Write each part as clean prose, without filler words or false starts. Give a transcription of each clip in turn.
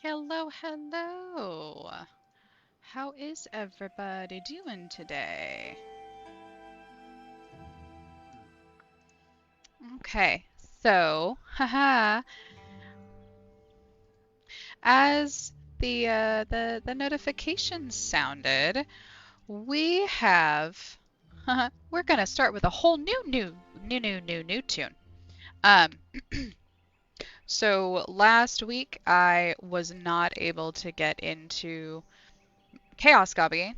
Hello, hello. How is everybody doing today? Okay, so, haha, as the notifications sounded, we have, we're gonna start with a whole new tune. Um, so last week I was not able to get into Chaos Gobby.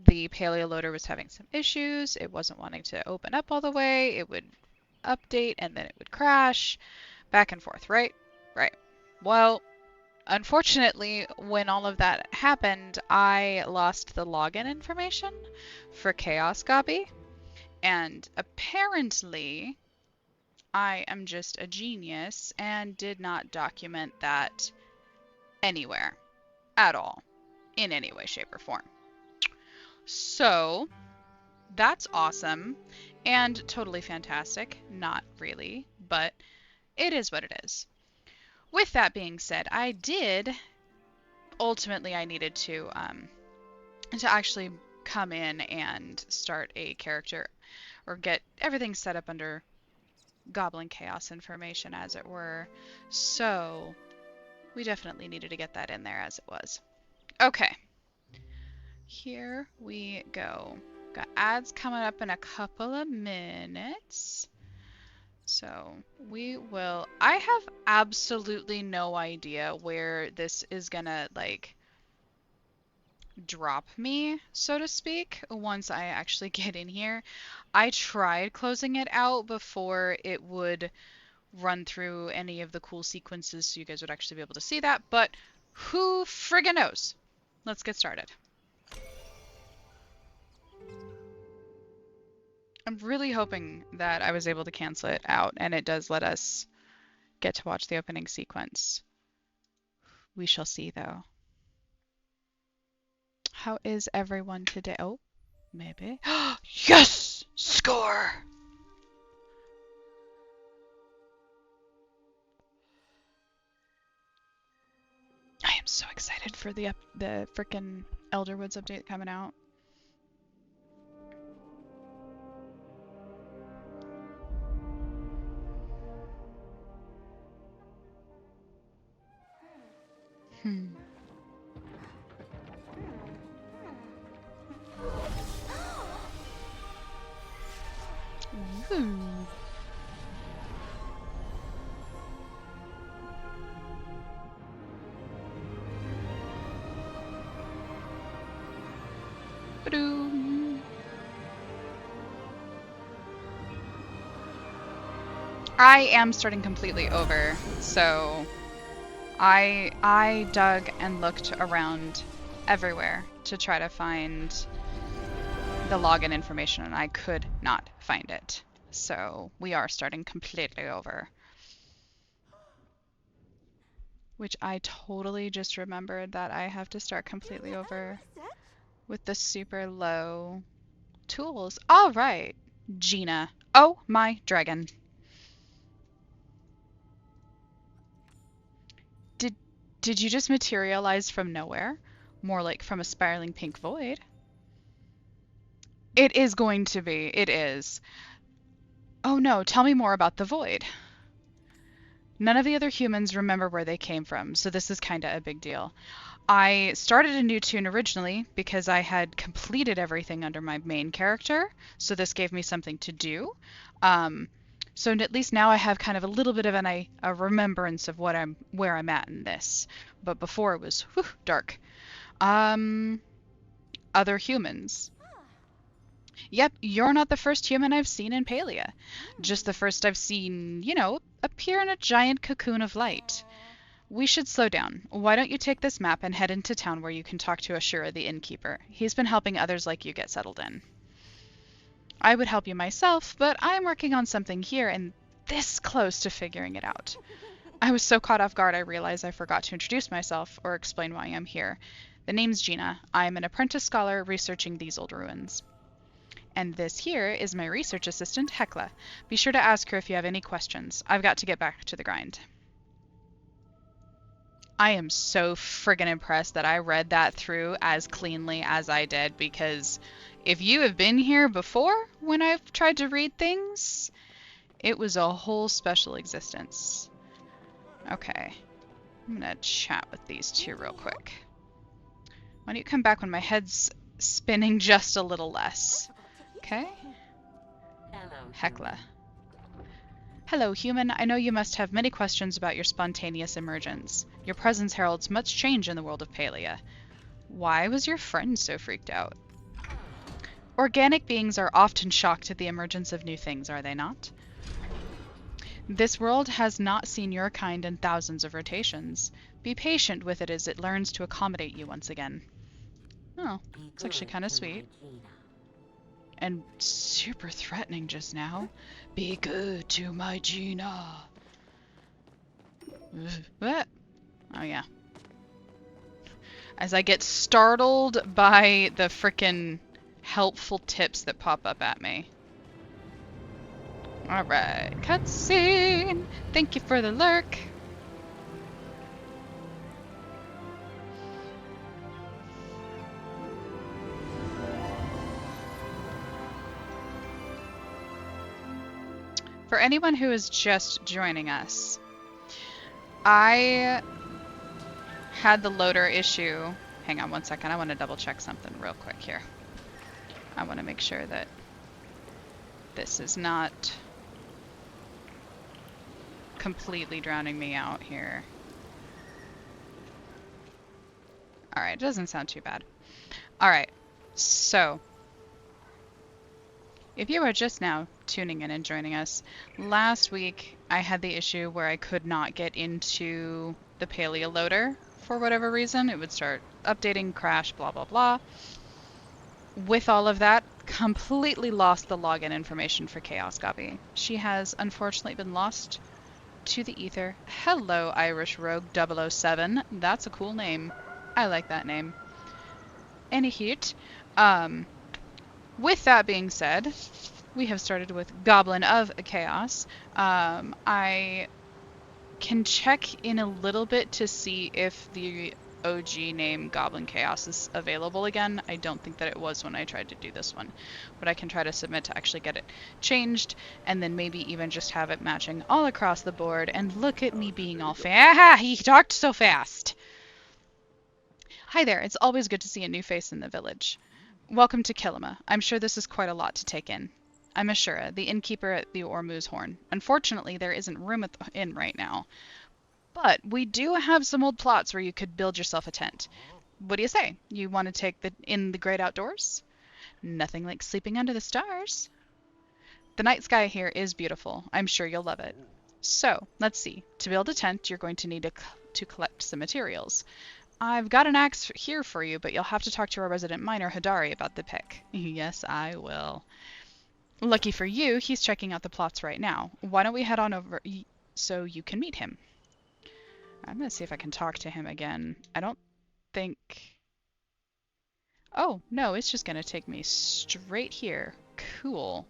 The Paleo loader was having some issues. It wasn't wanting to open up all the way. It would update and then it would crash. Back and forth, right? Right. Well, unfortunately, when all of that happened, I lost the login information for Chaos Gobby. And apparently, I am just a genius and did not document that anywhere at all, in any way, shape, or form. So, that's awesome and totally fantastic. Not really, but it is what it is. With that being said, I needed to actually come in and start a character or get everything set up under Goblin Chaos information, as it were. So we definitely needed to get that in there as it was. Okay, here we go. Got ads coming up in a couple of minutes. So we will. I have absolutely no idea where this is gonna like drop me, so to speak, once I actually get in here. I tried closing it out before it would run through any of the cool sequences so you guys would actually be able to see that, but who friggin' knows? Let's get started. I'm really hoping that I was able to cancel it out and it does let us get to watch the opening sequence. We shall see, though. How is everyone today? Oh, maybe. Yes! Score! I am so excited for the frickin' Elderwoods update coming out. Hmm. Ooh. Ba-doom. I am starting completely over, so I dug and looked around everywhere to try to find the login information and I could not find it. So we are starting completely over. Which I totally just remembered that I have to start completely over with the super low tools. All right, Gina. Oh my dragon. Did did you just materialize from nowhere? More like from a spiraling pink void. It is going to be. It is. Oh no, tell me more about the void. None of the other humans remember where they came from, so this is kind of a big deal. I started a new tune originally because I had completed everything under my main character, so this gave me something to do. Um, so at least now I have kind of a little bit of a remembrance of where I'm at in this. But before it was dark. Um, Other humans. Yep, you're not the first human I've seen in Palia. Just the first I've seen, appear in a giant cocoon of light. We should slow down. Why don't you take this map and head into town where you can talk to Ashura the innkeeper? He's been helping others like you get settled in. I would help you myself, but I'm working on something here and this close to figuring it out. I was so caught off guard I realized I forgot to introduce myself or explain why I'm here. The name's Gina. I'm an apprentice scholar researching these old ruins. And this here is my research assistant, Hecla. Be sure to ask her if you have any questions. I've got to get back to the grind. I am so friggin' impressed that I read that through as cleanly as I did, because if you have been here before when I've tried to read things, it was a whole special existence. Okay. I'm gonna chat with these two real quick. Why don't you come back when my head's spinning just a little less? Okay? Hecla. Hello, human. I know you must have many questions about your spontaneous emergence. Your presence heralds much change in the world of Palia. Why was your friend so freaked out? Organic beings are often shocked at the emergence of new things, are they not? This world has not seen your kind in thousands of rotations. Be patient with it as it learns to accommodate you once again. Oh, it's actually kind of sweet. And super threatening just now. Be good to my Gina. What? Oh yeah. As I get startled by the frickin' helpful tips that pop up at me. Alright, cutscene! Thank you for the lurk. For anyone who is just joining us, I had the loader issue. Hang on one second, I want to double check something real quick here. I want to make sure that this is not completely drowning me out here. Alright, doesn't sound too bad. Alright, so if you are just now tuning in and joining us, last week I had the issue where I could not get into the Palia loader for whatever reason. It would start updating, crash, blah blah blah. With all of that, completely lost the login information for Chaos Gabi. She has unfortunately been lost to the ether. Hello, Irish Rogue 007. That's a cool name. I like that name. Any heat. With that being said, we have started with Goblin of Chaos. I can check in a little bit to see if the OG name Goblin Chaos is available again. I don't think that it was when I tried to do this one, but I can try to submit to actually get it changed, and then maybe even just have it matching all across the board. And look at me being all fast. He talked so fast. Hi there, it's always good to see a new face in the village. Welcome to Kilima. I'm sure this is quite a lot to take in. I'm Ashura, the innkeeper at the Ormuz Horn. Unfortunately, there isn't room at the inn right now, but we do have some old plots where you could build yourself a tent. What do you say? You want to take in the great outdoors? Nothing like sleeping under the stars. The night sky here is beautiful. I'm sure you'll love it. So, let's see. To build a tent, you're going to need to collect some materials. I've got an axe here for you, but you'll have to talk to our resident miner, Hadari, about the pick. Yes, I will. Lucky for you, he's checking out the plots right now. Why don't we head on over so you can meet him? I'm going to see if I can talk to him again. I don't think... Oh, no, it's just going to take me straight here. Cool.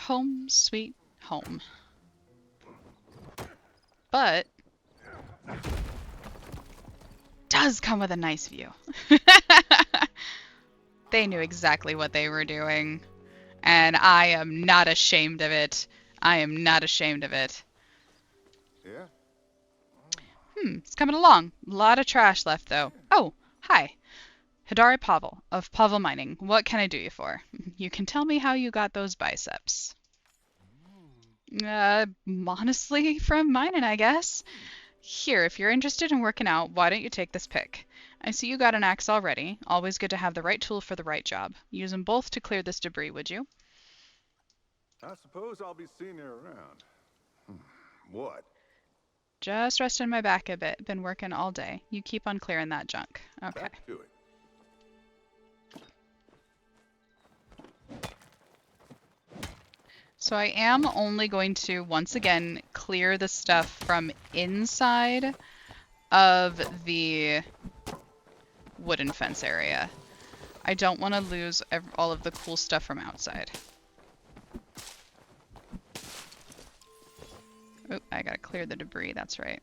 Home sweet home. But does come with a nice view. They knew exactly what they were doing, and I am not ashamed of it. I am not ashamed of it. Yeah. It's coming along. A lot of trash left though. Oh, hi. Hadari Pavel of Pavel Mining. What can I do you for? You can tell me how you got those biceps. Honestly, from mining, I guess. Here, if you're interested in working out, why don't you take this pick? I see you got an axe already. Always good to have the right tool for the right job. Use them both to clear this debris, would you? I suppose I'll be seeing you around. What? Just resting my back a bit. Been working all day. You keep on clearing that junk. Okay. Back to it. So I am only going to, once again, clear the stuff from inside of the wooden fence area. I don't want to lose all of the cool stuff from outside. Oh, I gotta clear the debris, that's right.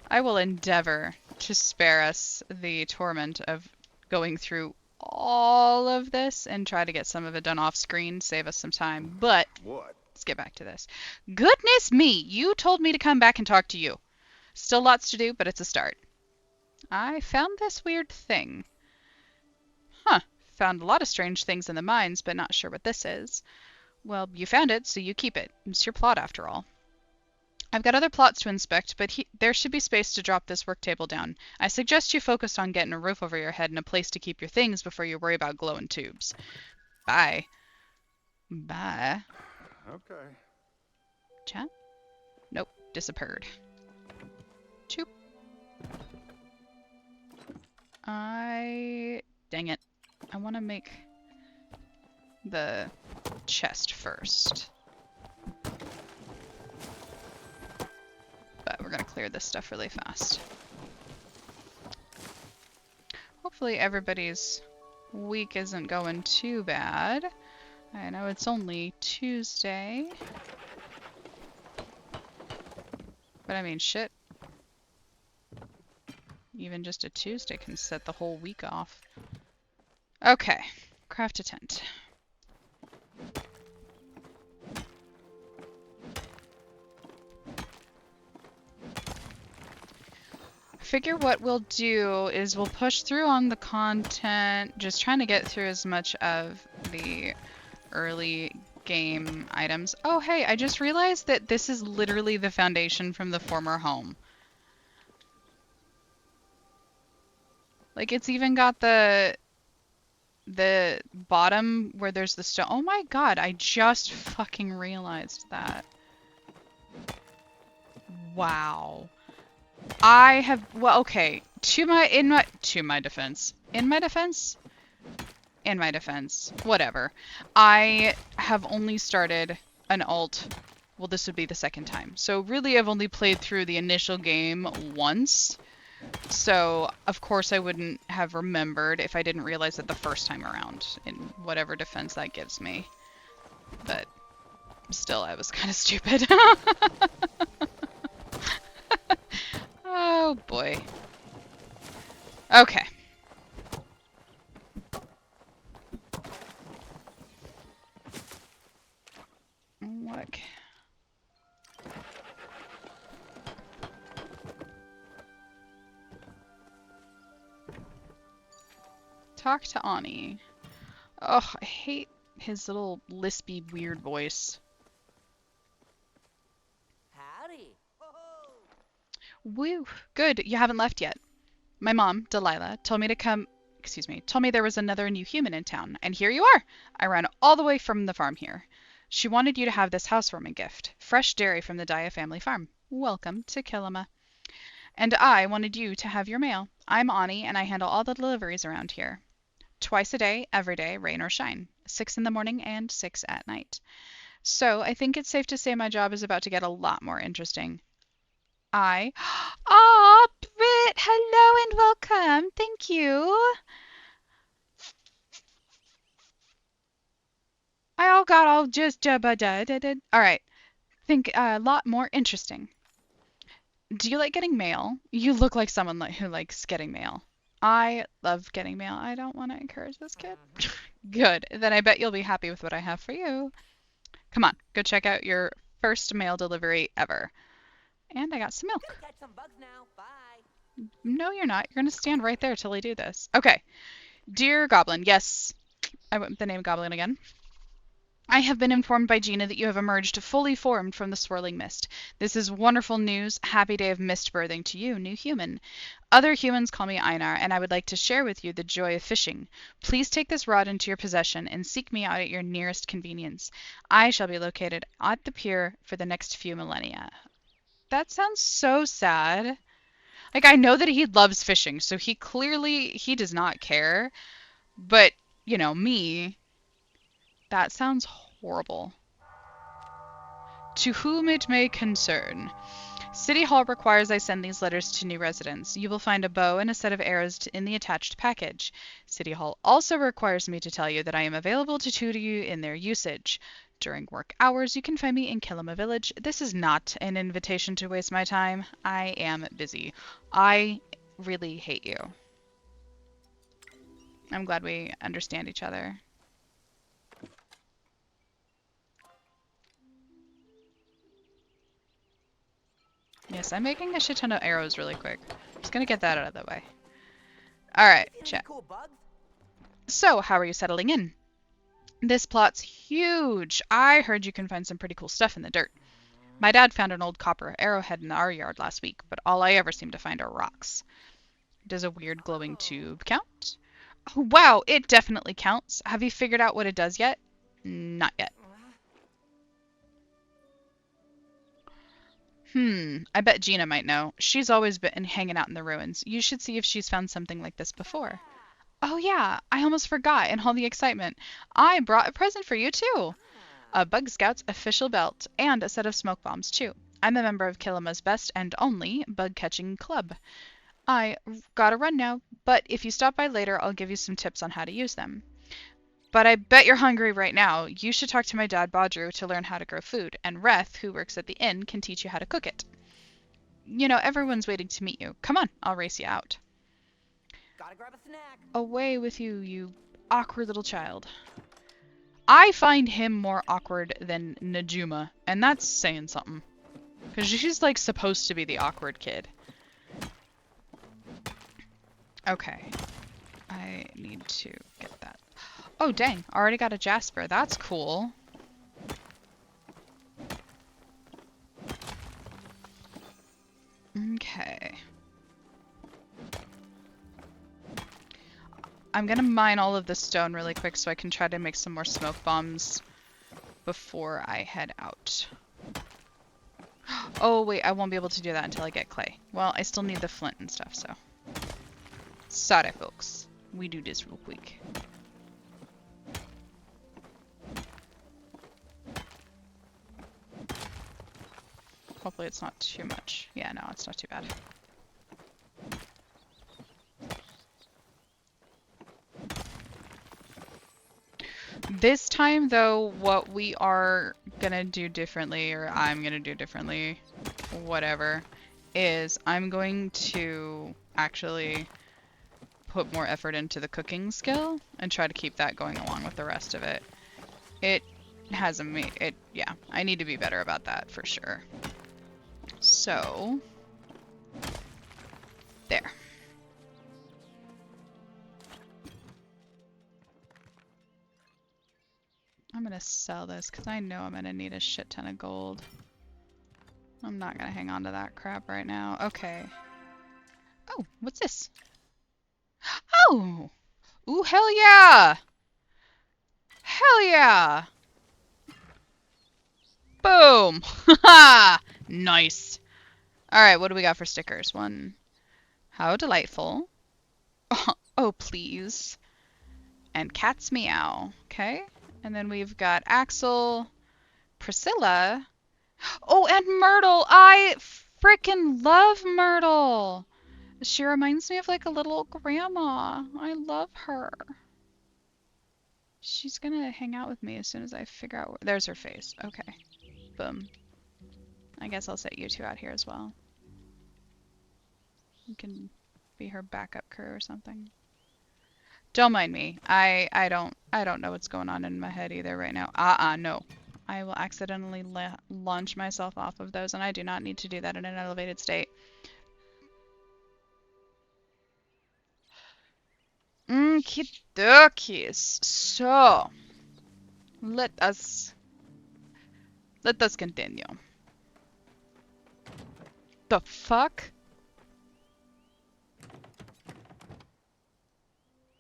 I will endeavor to spare us the torment of going through all of this and try to get some of it done off screen, save us some time. But What? let's get back to this. Goodness me, you told me to come back and talk to you. Still lots to do, but it's a start. I found this weird thing. Huh. Found a lot of strange things in the mines, but not sure what this is. Well, you found it, so you keep it. It's your plot after all. I've got other plots to inspect, but there should be space to drop this work table down. I suggest you focus on getting a roof over your head and a place to keep your things before you worry about glowing tubes. Bye. Bye. Okay. Chat? Nope. Disappeared. Choop. Dang it. I want to make the chest first. But we're going to clear this stuff really fast. Hopefully everybody's week isn't going too bad. I know it's only Tuesday. But I mean, shit. Even just a Tuesday can set the whole week off. Okay. Craft a tent. Figure what we'll do is we'll push through on the content, just trying to get through as much of the early game items. Oh, hey, I just realized that this is literally the foundation from the former home. Like, it's even got the bottom where there's the stone. Oh my god, I just fucking realized that. Wow. Well, okay, in my defense, whatever. I have only started an alt. Well, this would be the second time. So really I've only played through the initial game once. So of course I wouldn't have remembered if I didn't realize it the first time around, in whatever defense that gives me. But still, I was kind of stupid. Oh boy. Okay. Look. Talk to Ani. Oh, I hate his little lispy weird voice. Howdy. Woo. Good, you haven't left yet. My mom, Delilah, told me there was another new human in town, and here you are! I ran all the way from the farm here. She wanted you to have this housewarming gift. Fresh dairy from the Daya family farm. Welcome to Killama. And I wanted you to have your mail. I'm Ani, and I handle all the deliveries around here. Twice a day, every day, rain or shine. 6 in the morning and 6 at night. So I think it's safe to say my job is about to get a lot more interesting. Ah, Britt, hello and welcome. Thank you. Oh God, I'll just All right. Think a lot more interesting. Do you like getting mail? You look like someone who likes getting mail. I love getting mail. I don't want to encourage this kid. Good. Then I bet you'll be happy with what I have for you. Come on, go check out your first mail delivery ever. And I got some milk. Catch some bugs now. Bye. No, you're not. You're going to stand right there till I do this. Okay. Dear Goblin, yes, I went with the name Goblin again. I have been informed by Gina that you have emerged fully formed from the swirling mist. This is wonderful news. Happy day of mist birthing to you, new human. Other humans call me Einar, and I would like to share with you the joy of fishing. Please take this rod into your possession and seek me out at your nearest convenience. I shall be located at the pier for the next few millennia. That sounds so sad. Like, I know that he loves fishing, so he does not care. But, me, that sounds horrible. To whom it may concern, City Hall requires I send these letters to new residents. You will find a bow and a set of arrows in the attached package. City Hall also requires me to tell you that I am available to tutor you in their usage. During work hours, you can find me in Kilima Village. This is not an invitation to waste my time. I am busy. I really hate you. I'm glad we understand each other. Yes, I'm making a shit ton of arrows really quick. Just gonna get that out of the way. Alright, You see any chat. cool bugs? So, how are you settling in? This plot's huge. I heard you can find some pretty cool stuff in the dirt. My dad found an old copper arrowhead in our yard last week, but all I ever seem to find are rocks. Does a weird glowing tube count? Oh, wow, it definitely counts. Have you figured out what it does yet? Not yet. I bet Gina might know. She's always been hanging out in the ruins. You should see if she's found something like this before. Oh yeah, I almost forgot in all the excitement. I brought a present for you too. A Bug Scouts official belt and a set of smoke bombs too. I'm a member of Kilima's best and only bug catching club. I gotta run now, but if you stop by later, I'll give you some tips on how to use them. But I bet you're hungry right now. You should talk to my dad, Bodru, to learn how to grow food, and Reth, who works at the inn, can teach you how to cook it. You know, everyone's waiting to meet you. Come on, I'll race you out. Gotta grab a snack. Away with you, you awkward little child. I find him more awkward than Najuma, and that's saying something. Because she's like supposed to be the awkward kid. Okay. I need to get that. Oh, dang. Already got a Jasper. That's cool. Okay. I'm gonna mine all of this stone really quick so I can try to make some more smoke bombs before I head out. Oh, wait. I won't be able to do that until I get clay. Well, I still need the flint and stuff, so. Sorry, folks. We do this real quick. Hopefully it's not too much. Yeah, no, it's not too bad. This time, though, what we are gonna do differently, or I'm gonna do differently, whatever, is I'm going to actually put more effort into the cooking skill and try to keep that going along with the rest of it. It hasn't made it, yeah, I need to be better about that for sure. So, there. I'm gonna sell this because I know I'm gonna need a shit ton of gold. I'm not gonna hang on to that crap right now. Okay. Oh, what's this? Oh! Ooh, hell yeah! Hell yeah! Boom! Haha! Nice. Alright, what do we got for stickers? One. How delightful. Oh, please. And Cat's Meow. Okay. And then we've got Axel, Priscilla. Oh, and Myrtle! I frickin' love Myrtle! She reminds me of like a little grandma. I love her. She's gonna hang out with me as soon as I figure out where... There's her face. Okay. Boom. I guess I'll set you two out here as well. You can be her backup crew or something. Don't mind me. I don't know what's going on in my head either right now. No. I will accidentally launch myself off of those, and I do not need to do that in an elevated state. Okey-dokies. So, let us continue. The fuck?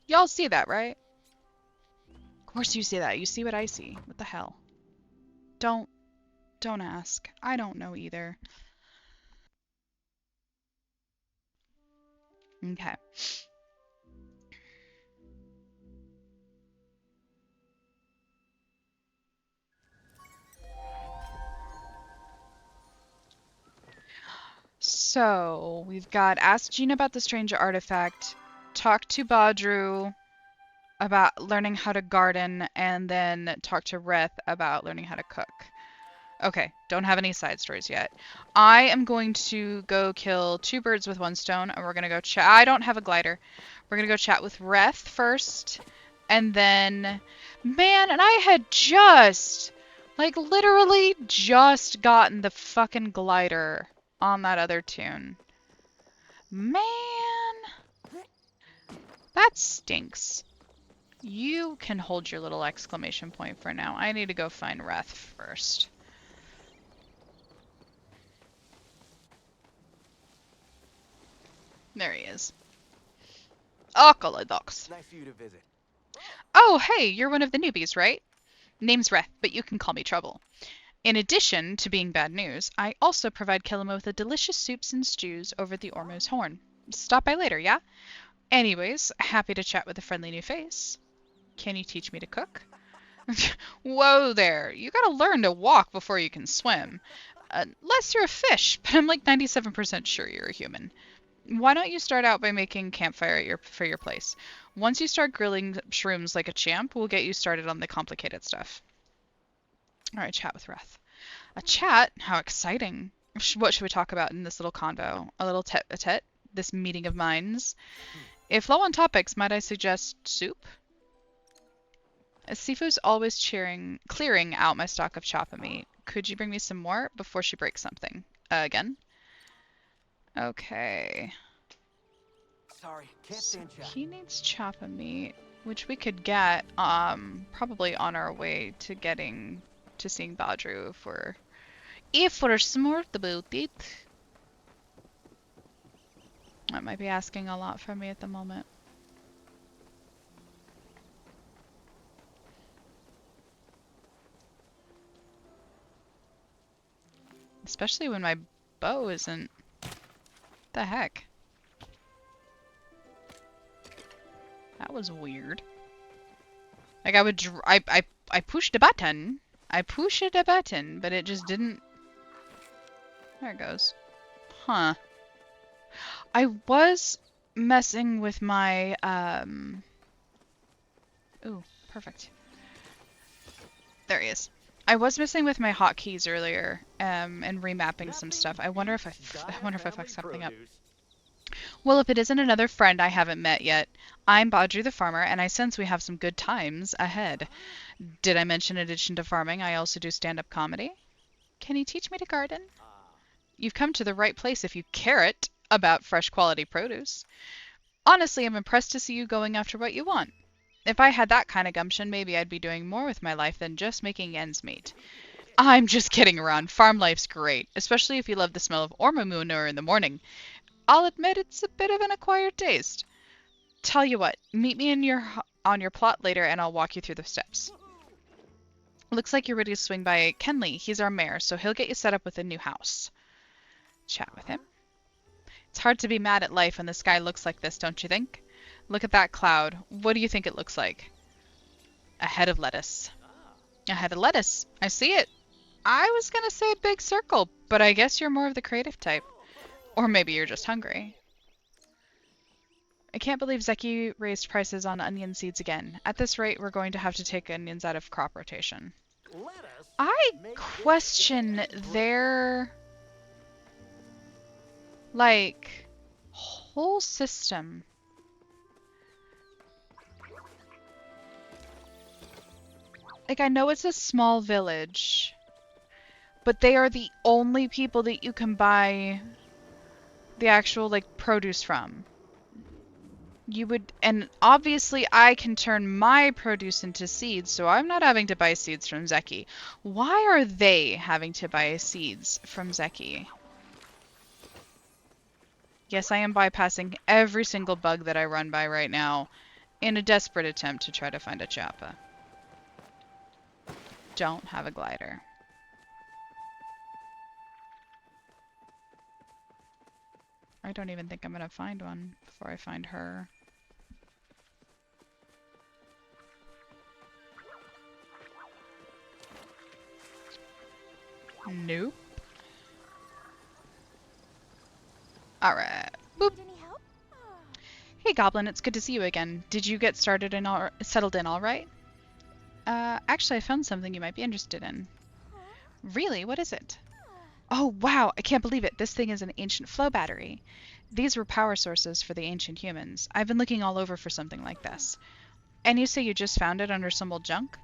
Y'all see that, right? Of course you see that. You see what I see. What the hell? Don't ask. I don't know either. Okay. So, we've got ask Jean about the strange artifact, talk to Badru about learning how to garden, and then talk to Reth about learning how to cook. Okay, don't have any side stories yet. I am going to go kill two birds with one stone, and we're going to go chat. I don't have a glider. We're going to go chat with Reth first, and then... Man, and I had just, like, literally just gotten the fucking glider on that other tune. Man, that stinks. You can hold your little exclamation point for now. I need to go find Reth first. There he is. Okolodox. Nice of you to visit. Oh, hey, you're one of the newbies, right? Name's Reth, but you can call me Trouble. In addition to being bad news, I also provide Kelima with the delicious soups and stews over the Ormo's Horn. Stop by later, yeah? Anyways, happy to chat with a friendly new face. Can you teach me to cook? Whoa there, you gotta learn to walk before you can swim. Unless you're a fish, but I'm like 97% sure you're a human. Why don't you start out by making campfire for your place? Once you start grilling shrooms like a champ, we'll get you started on the complicated stuff. Alright, chat with Reth. A chat? How exciting. What should we talk about in this little convo? A little tete-a-tete? This meeting of minds? If low on topics, might I suggest soup? Sifu's always clearing out my stock of choppa meat. Could you bring me some more before she breaks something? Again? Okay. Sorry, can't So stand chat. he needs choppa meat, which we could get, probably on our way to seeing Badru if we're smart about it. That might be asking a lot from me at the moment. Especially when my bow isn't... The heck? That was weird. Like I pushed a button. I pushed a button, but it just didn't... There it goes. Huh. I was messing with my, Ooh, perfect. There he is. I was messing with my hotkeys earlier, and remapping some stuff. I wonder if I fucked something up. Well, if it isn't another friend I haven't met yet, I'm Badru the farmer, and I sense we have some good times ahead. Did I mention in addition to farming, I also do stand-up comedy? Can you teach me to garden? You've come to the right place if you care it about fresh quality produce. Honestly, I'm impressed to see you going after what you want. If I had that kind of gumption, maybe I'd be doing more with my life than just making ends meet. I'm just kidding around. Farm life's great, especially if you love the smell of ormo manure in the morning. I'll admit it's a bit of an acquired taste. Tell you what, meet me on your plot later and I'll walk you through the steps. Looks like you're ready to swing by Kenley. He's our mayor, so he'll get you set up with a new house. Chat with him. It's hard to be mad at life when the sky looks like this, don't you think? Look at that cloud. What do you think it looks like? A head of lettuce. A head of lettuce. I see it. I was gonna say a big circle, but I guess you're more of the creative type. Or maybe you're just hungry. I can't believe Zeki raised prices on onion seeds again. At this rate, we're going to have to take onions out of crop rotation. I question their, like, whole system. Like, I know it's a small village, but they are the only people that you can buy the actual, like, produce from. You would, and obviously I can turn my produce into seeds, so I'm not having to buy seeds from Zeki. Why are they having to buy seeds from Zeki? Yes, I am bypassing every single bug that I run by right now in a desperate attempt to try to find a Chappa. Don't have a glider. I don't even think I'm gonna find one before I find her. Nope. Alright. Boop. Need any help? Hey, Goblin, it's good to see you again. Did you get settled in all right? Actually, I found something you might be interested in. Really? What is it? Oh, wow! I can't believe it. This thing is an ancient flow battery. These were power sources for the ancient humans. I've been looking all over for something like this. And you say you just found it under some old junk?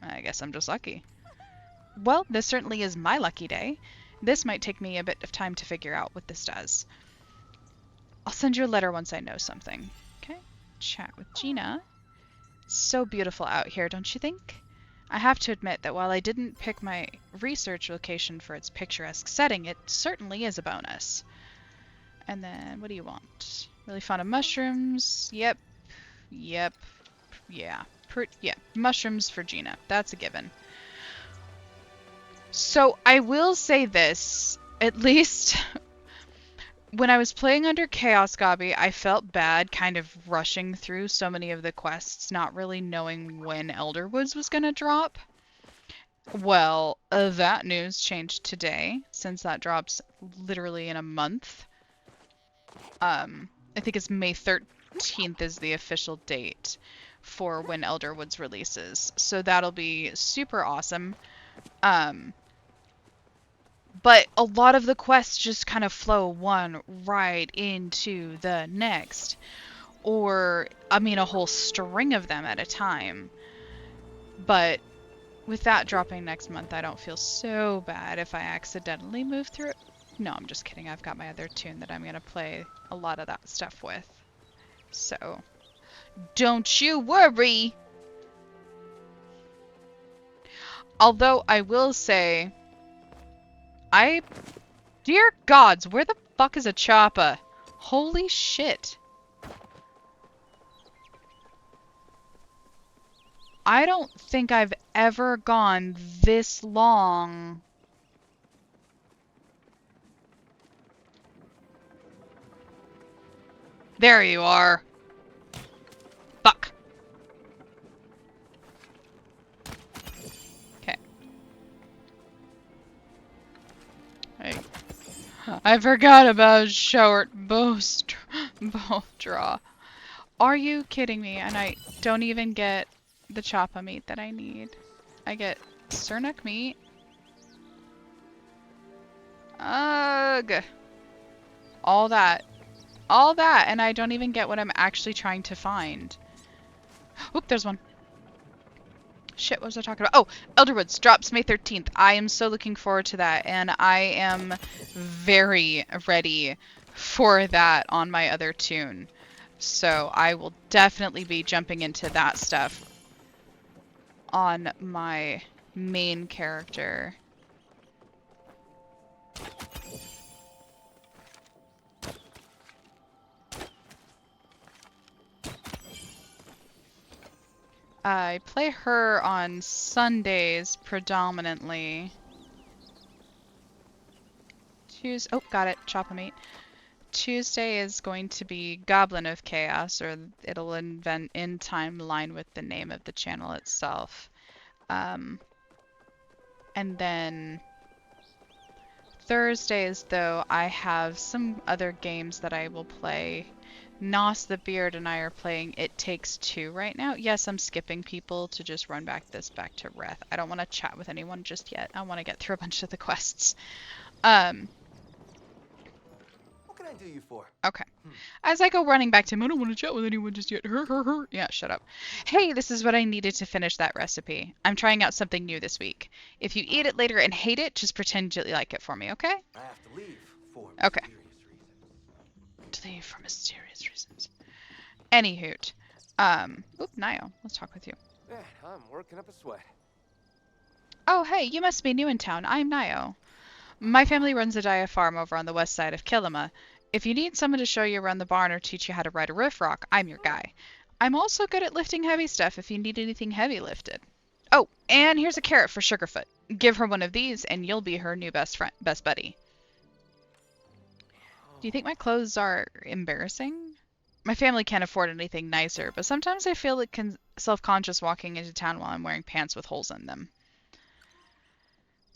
I guess I'm just lucky. Well, this certainly is my lucky day. This might take me a bit of time to figure out what this does. I'll send you a letter once I know something. Okay? Chat with Gina. So beautiful out here, don't you think? I have to admit that while I didn't pick my research location for its picturesque setting, it certainly is a bonus. And then, what do you want? Really fond of mushrooms? Yep. Yep. Yeah. Yeah. Mushrooms for Gina. That's a given. So, I will say this. At least when I was playing under Chaos Gobby, I felt bad kind of rushing through so many of the quests, not really knowing when Elderwoods was going to drop. Well, that news changed today, since that drops literally in a month. I think it's May 13th is the official date for when Elderwoods releases. So that'll be super awesome. But a lot of the quests just kind of flow one right into the next. Or, I mean, a whole string of them at a time. But with that dropping next month, I don't feel so bad if I accidentally move through it. No, I'm just kidding. I've got my other tune that I'm going to play a lot of that stuff with. So, don't you worry! Although, I will say, dear gods, where the fuck is a choppa? Holy shit. I don't think I've ever gone this long. There you are. Fuck. Okay. I forgot about short bow draw. Are you kidding me? And I don't even get the choppa meat that I need. I get Cernuck meat. Ugh. All that. All that, and I don't even get what I'm actually trying to find. Oop, there's one. Shit, what was I talking about? Oh, Elderwoods drops May 13th. I am so looking forward to that, and I am very ready for that on my other tune. So I will definitely be jumping into that stuff on my main character. I play her on Sundays predominantly. Oh, got it. Choppa meat. Tuesday is going to be Goblin of Chaos, or it'll invent in timeline with the name of the channel itself. And then Thursdays, though, I have some other games that I will play. Nos the Beard and I are playing It Takes Two right now. Yes, I'm skipping people to just run back to Reth. I don't want to chat with anyone just yet. I want to get through a bunch of the quests. What can I do you for? Okay. As I go running back to him, I don't want to chat with anyone just yet. Yeah, shut up. Hey, this is what I needed to finish that recipe. I'm trying out something new this week. If you eat it later and hate it, just pretend you like it for me, okay? I have to leave for Okay. mysterious reasons. To leave for mysterious reasons. Anyhoot. Oop, Nio. Let's talk with you. Man, I'm working up a sweat. Oh, hey, you must be new in town. I'm Nio. My family runs a dye farm over on the west side of Kilima. If you need someone to show you around the barn or teach you how to ride a riff rock, I'm your guy. I'm also good at lifting heavy stuff if you need anything heavy lifted. Oh, and here's a carrot for Sugarfoot. Give her one of these and you'll be her new best buddy. Do you think my clothes are embarrassing? My family can't afford anything nicer, but sometimes I feel self-conscious walking into town while I'm wearing pants with holes in them.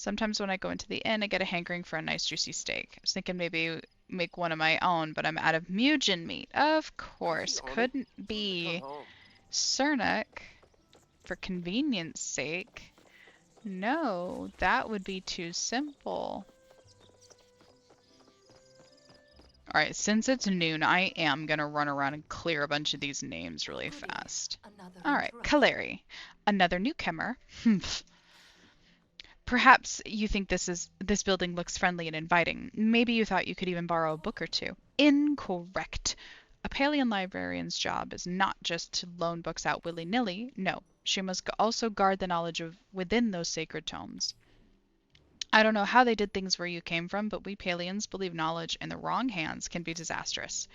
Sometimes when I go into the inn, I get a hankering for a nice juicy steak. I was thinking maybe make one of my own, but I'm out of mugin meat. Of Could you course, own it? couldn't Tell him to come be home. Cernic for convenience sake. No, that would be too simple. Alright, since it's noon, I am gonna run around and clear a bunch of these names really Goody. fast. Another Alright, interruption. Kaleri. Another newcomer. Perhaps you think this building looks friendly and inviting. Maybe you thought you could even borrow a book or two. Incorrect. A Palian librarian's job is not just to loan books out willy-nilly. No, she must also guard the knowledge of within those sacred tomes. I don't know how they did things where you came from, but we Palians believe knowledge in the wrong hands can be disastrous.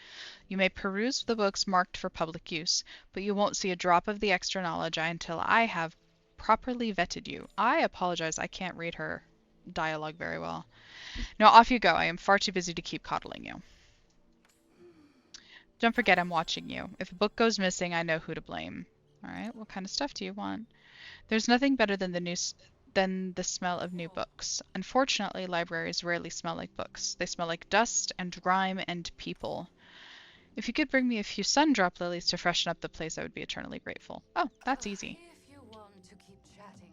You may peruse the books marked for public use, but you won't see a drop of the extra knowledge until I have properly vetted you. I apologize, I can't read her dialogue very well. Now off you go. I am far too busy to keep coddling you. Don't forget I'm watching you. If a book goes missing, I know who to blame. Alright, what kind of stuff do you want? There's nothing better than the smell of new books. Unfortunately, libraries rarely smell like books. They smell like dust and grime and people. If you could bring me a few sundrop lilies to freshen up the place, I would be eternally grateful. Oh, that's easy. If you want to keep chatting,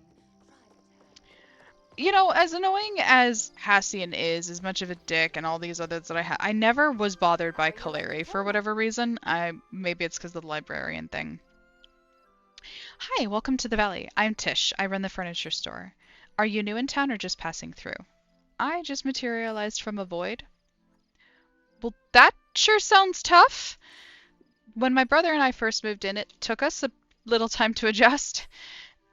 private. You know, as annoying as Hassian is, as much of a dick and all these others that I never was bothered by Kaleri for whatever reason. Maybe it's because of the librarian thing. Hi, welcome to the Valley. I'm Tish. I run the furniture store. Are you new in town or just passing through? I just materialized from a void. Well, that sure sounds tough. When my brother and I first moved in, it took us a little time to adjust.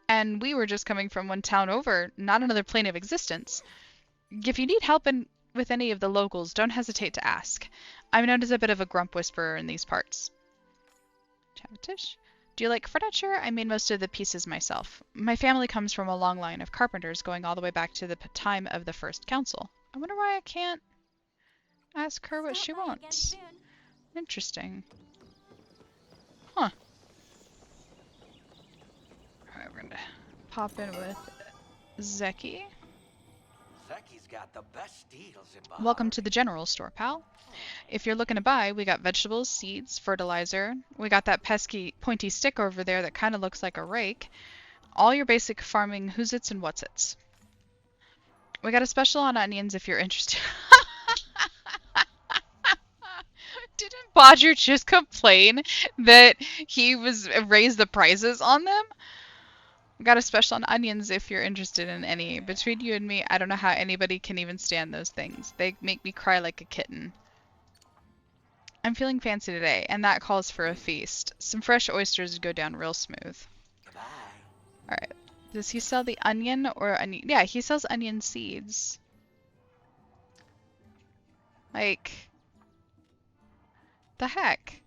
And we were just coming from one town over, not another plane of existence. If you need help with any of the locals, don't hesitate to ask. I'm known as a bit of a grump whisperer in these parts. Chavatish? Do you like furniture? I made most of the pieces myself. My family comes from a long line of carpenters going all the way back to the time of the first council. I wonder why I can't ask her what she wants. Interesting. Huh. Alright, we're gonna pop in with Zeki. Zeki's got the best deals in Bahar. Welcome to the general store, pal. If you're looking to buy, we got vegetables, seeds, fertilizer. We got that pesky pointy stick over there that kind of looks like a rake. All your basic farming who's-its and what's-its. We got a special on onions if you're interested. Didn't Bodger just complain that he was raised the prices on them? We got a special on onions if you're interested in any. Between you and me, I don't know how anybody can even stand those things. They make me cry like a kitten. I'm feeling fancy today, and that calls for a feast. Some fresh oysters would go down real smooth. Goodbye. Alright. Does he sell the onion or onion? Yeah, he sells onion seeds. Like, the heck?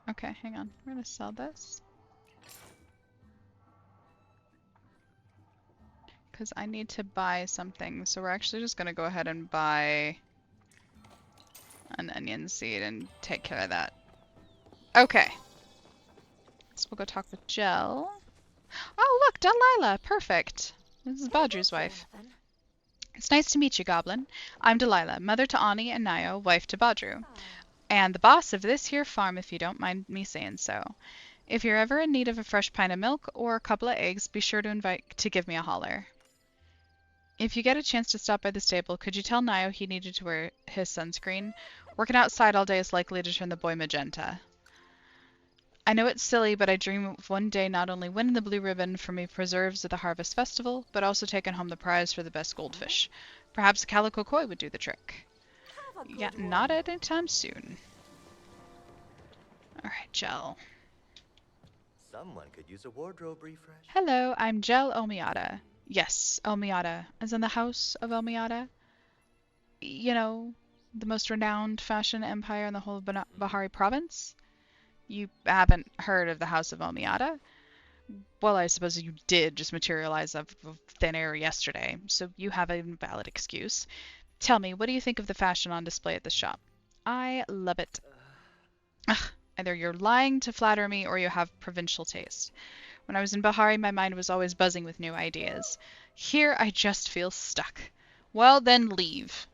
Okay, hang on. We're gonna sell this. Because I need to buy something, so we're actually just gonna go ahead and buy an onion seed and take care of that. Okay. So we'll go talk with Jel. Oh, look, Delilah. Perfect. This is Badru's wife. It's nice to meet you, Goblin. I'm Delilah, mother to Ani and Nio, wife to Badru. And the boss of this here farm, if you don't mind me saying so. If you're ever in need of a fresh pint of milk or a couple of eggs, be sure to give me a holler. If you get a chance to stop by the stable, could you tell Nio he needed to wear his sunscreen? Working outside all day is likely to turn the boy magenta. I know it's silly, but I dream of one day not only winning the blue ribbon for me preserves at the Harvest Festival, but also taking home the prize for the best goldfish. Perhaps a calico koi would do the trick. Yeah, not anytime soon. Alright, Jel. Someone could use a wardrobe refresh. Hello, I'm Jel Omiata. Yes, Omiata, as in the House of Omiata. You know, the most renowned fashion empire in the whole of Bahari province. You haven't heard of the House of Omiata? Well, I suppose you did just materialize out of thin air yesterday, so you have a valid excuse. Tell me, what do you think of the fashion on display at the shop? I love it. Ugh, either you're lying to flatter me or you have provincial taste. When I was in Bahari, my mind was always buzzing with new ideas. Here I just feel stuck. Well, then leave.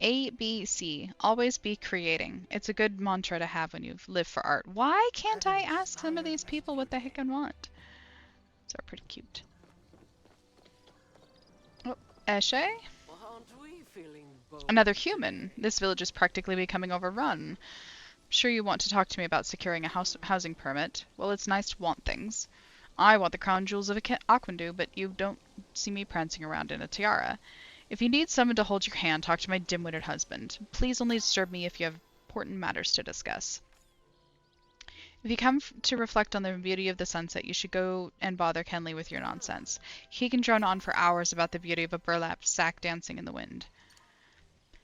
A, B, C. Always be creating. It's a good mantra to have when you live for art. Why can't I ask some of these people what the heck I want? These are pretty cute. Oh, Eshe? Another human. This village is practically becoming overrun. Sure you want to talk to me about securing a housing permit. Well, it's nice to want things. I want the crown jewels of Aquandu, but you don't see me prancing around in a tiara. If you need someone to hold your hand, talk to my dim-witted husband. Please only disturb me if you have important matters to discuss. If you come to reflect on the beauty of the sunset, you should go and bother Kenley with your nonsense. He can drone on for hours about the beauty of a burlap sack dancing in the wind.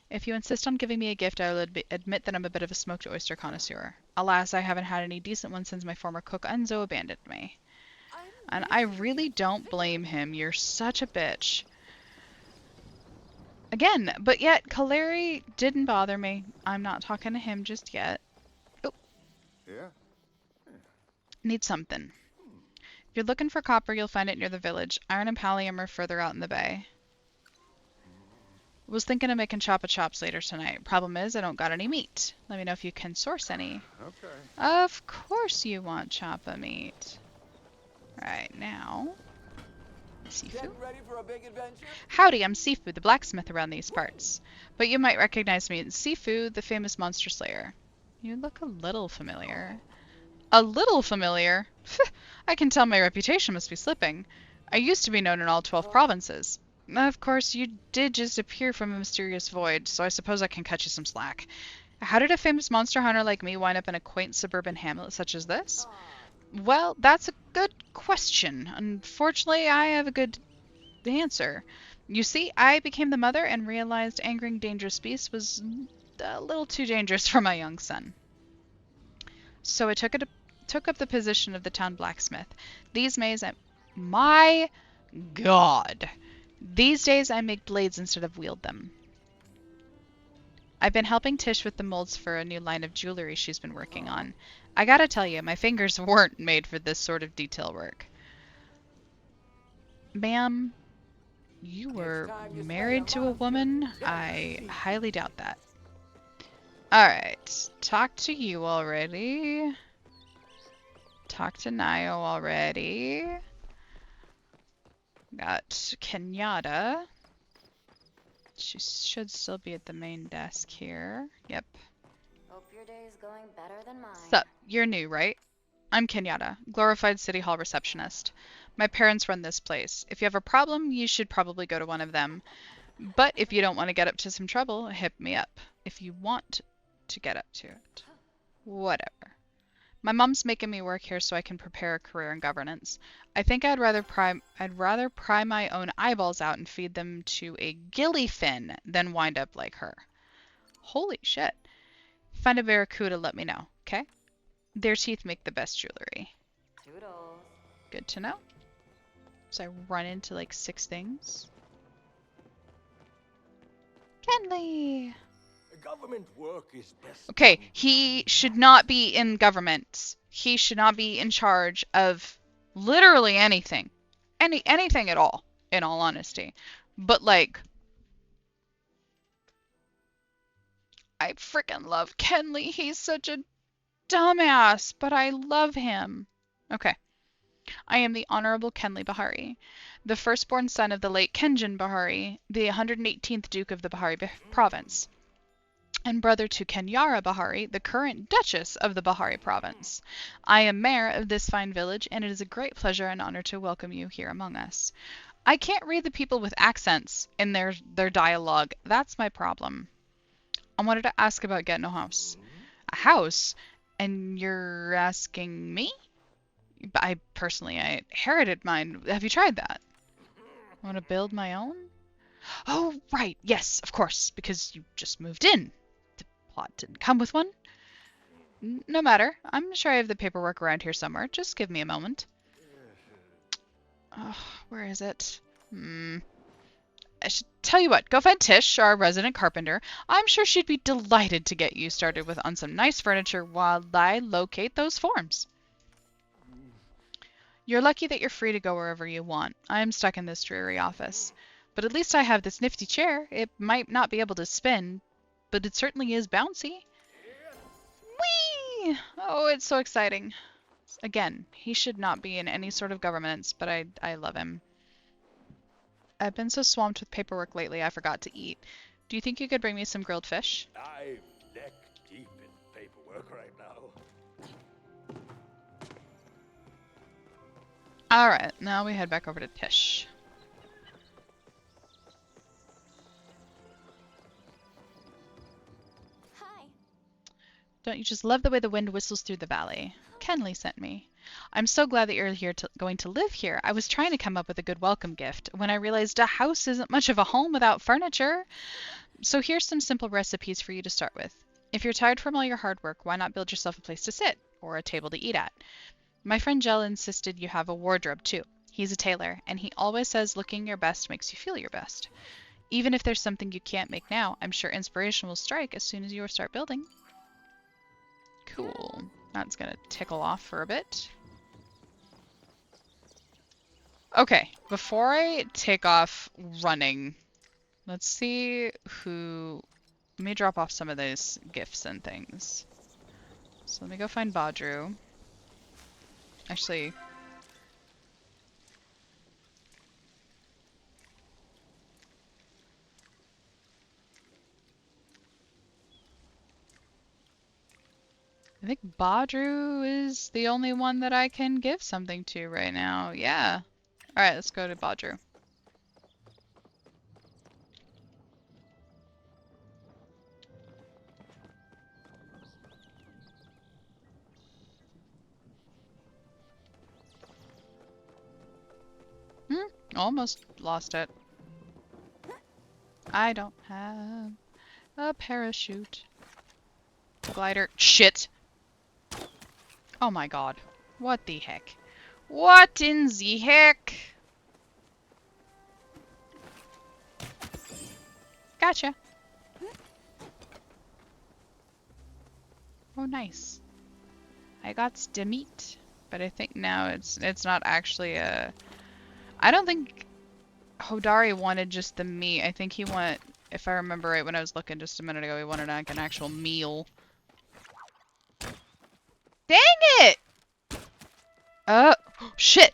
If you insist on giving me a gift, I will admit that I'm a bit of a smoked oyster connoisseur. Alas, I haven't had any decent ones since my former cook Enzo abandoned me. And I really don't blame him. You're such a bitch. Again, but yet Kaleri didn't bother me. I'm not talking to him just yet. Oh, Yeah? need something. If you're looking for copper, you'll find it near the village. Iron and pallium are further out in the bay. Was thinking of making choppa chops later tonight. Problem is, I don't got any meat. Let me know if you can source any. Okay. Of course you want choppa meat. Right now, Sifu. Ready for a big adventure? Howdy, I'm Sifu, the blacksmith around these parts. But you might recognize me as Sifu, the famous monster slayer. You look a little familiar. A little familiar? I can tell my reputation must be slipping. I used to be known in all 12 provinces. Of course, you did just appear from a mysterious void, so I suppose I can cut you some slack. How did a famous monster hunter like me wind up in a quaint suburban hamlet such as this? Well, that's a good question. Unfortunately, I have a good answer. You see, I became the mother and realized angering dangerous beasts was a little too dangerous for my young son. So I took up the position of the town blacksmith. My God. These days I make blades instead of wield them. I've been helping Tish with the molds for a new line of jewelry she's been working on. I gotta tell you, my fingers weren't made for this sort of detail work. Ma'am, you were married to a woman? I highly doubt that. Alright, talk to you already. Talk to Nio already. Got Kenyatta. She should still be at the main desk here. Yep. Hope your day is going better than mine. Sup, you're new, right? I'm Kenyatta, glorified City Hall receptionist. My parents run this place. If you have a problem, you should probably go to one of them. But if you don't want to get up to some trouble, hit me up. If you want to get up to it. Whatever. My mom's making me work here so I can prepare a career in governance. I think I'd rather pry my own eyeballs out and feed them to a gillyfin than wind up like her. Holy shit. Find a barracuda, let me know, okay? Their teeth make the best jewelry. Toodles. Good to know. So I run into like 6 things. Kenley! Government work is best. Okay, he should not be in government. He should not be in charge of literally anything. Anything at all, in all honesty. But like, I freaking love Kenley. He's such a dumbass, but I love him. Okay. I am the Honorable Kenley Bahari, the firstborn son of the late Kenjin Bahari, the 118th Duke of the Bahari province, and brother to Kenyara Bahari, the current Duchess of the Bahari province. I am mayor of this fine village, and it is a great pleasure and honor to welcome you here among us. I can't read the people with accents in their dialogue. That's my problem. I wanted to ask about getting a house. A house? And you're asking me? I inherited mine. Have you tried that? I want to build my own? Oh, right. Yes, of course, because you just moved in. The plot didn't come with one. No matter. I'm sure I have the paperwork around here somewhere. Just give me a moment. Oh, where is it? I should tell you what. Go find Tish, our resident carpenter. I'm sure she'd be delighted to get you started on some nice furniture while I locate those forms. You're lucky that you're free to go wherever you want. I'm stuck in this dreary office. But at least I have this nifty chair. It might not be able to spin, but it certainly is bouncy. Whee! Oh, it's so exciting. Again, he should not be in any sort of governance, but I love him. I've been so swamped with paperwork lately I forgot to eat. Do you think you could bring me some grilled fish? I'm neck deep in paperwork right now. Alright, now we head back over to Tish. Hi. Don't you just love the way the wind whistles through the valley? Kenley sent me. I'm so glad that you're going to live here. I was trying to come up with a good welcome gift when I realized a house isn't much of a home without furniture. So here's some simple recipes for you to start with. If you're tired from all your hard work, why not build yourself a place to sit or a table to eat at? My friend Jell insisted you have a wardrobe too. He's a tailor, and he always says looking your best makes you feel your best. Even if there's something you can't make now, I'm sure inspiration will strike as soon as you start building. Cool. That's gonna tickle off for a bit. Okay, before I take off running, let's see who... Let me drop off some of those gifts and things. So let me go find Badru. Actually... I think Badru is the only one that I can give something to right now. Yeah. Alright, let's go to Badru. Almost lost it. I don't have a parachute. Glider. Shit! Oh my god. What the heck? What in the heck? Gotcha. Oh, nice. I got the meat, but I think now it's not actually a... I don't think Hodari wanted just the meat. I think he wanted, if I remember right when I was looking just a minute ago, he wanted like an actual meal. Dang it! Shit!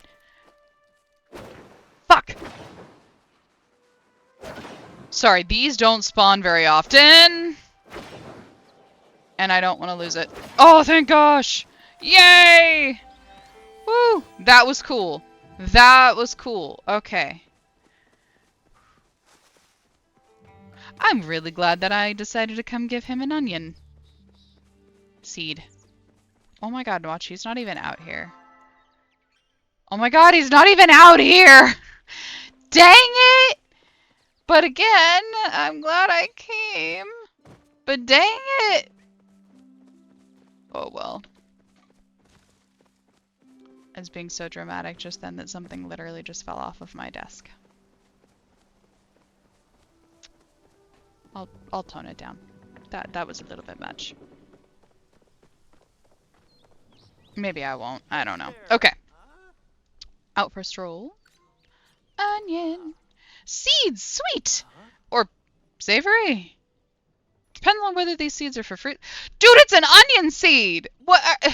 Fuck! Sorry, these don't spawn very often. And I don't want to lose it. Oh, thank gosh! Yay! Woo! That was cool. That was cool. Okay. I'm really glad that I decided to come give him an onion seed. Oh my god, watch, he's not even out here. Oh my god, he's not even out here! Dang it! But again, I'm glad I came. But dang it! Oh well. I was being so dramatic just then that something literally just fell off of my desk. I'll tone it down. That was a little bit much. Maybe I won't. I don't know. Okay. Out for a stroll. Onion. Seeds! Sweet! Or savory. Depends on whether these seeds are for fruit. Dude, it's an onion seed! What are...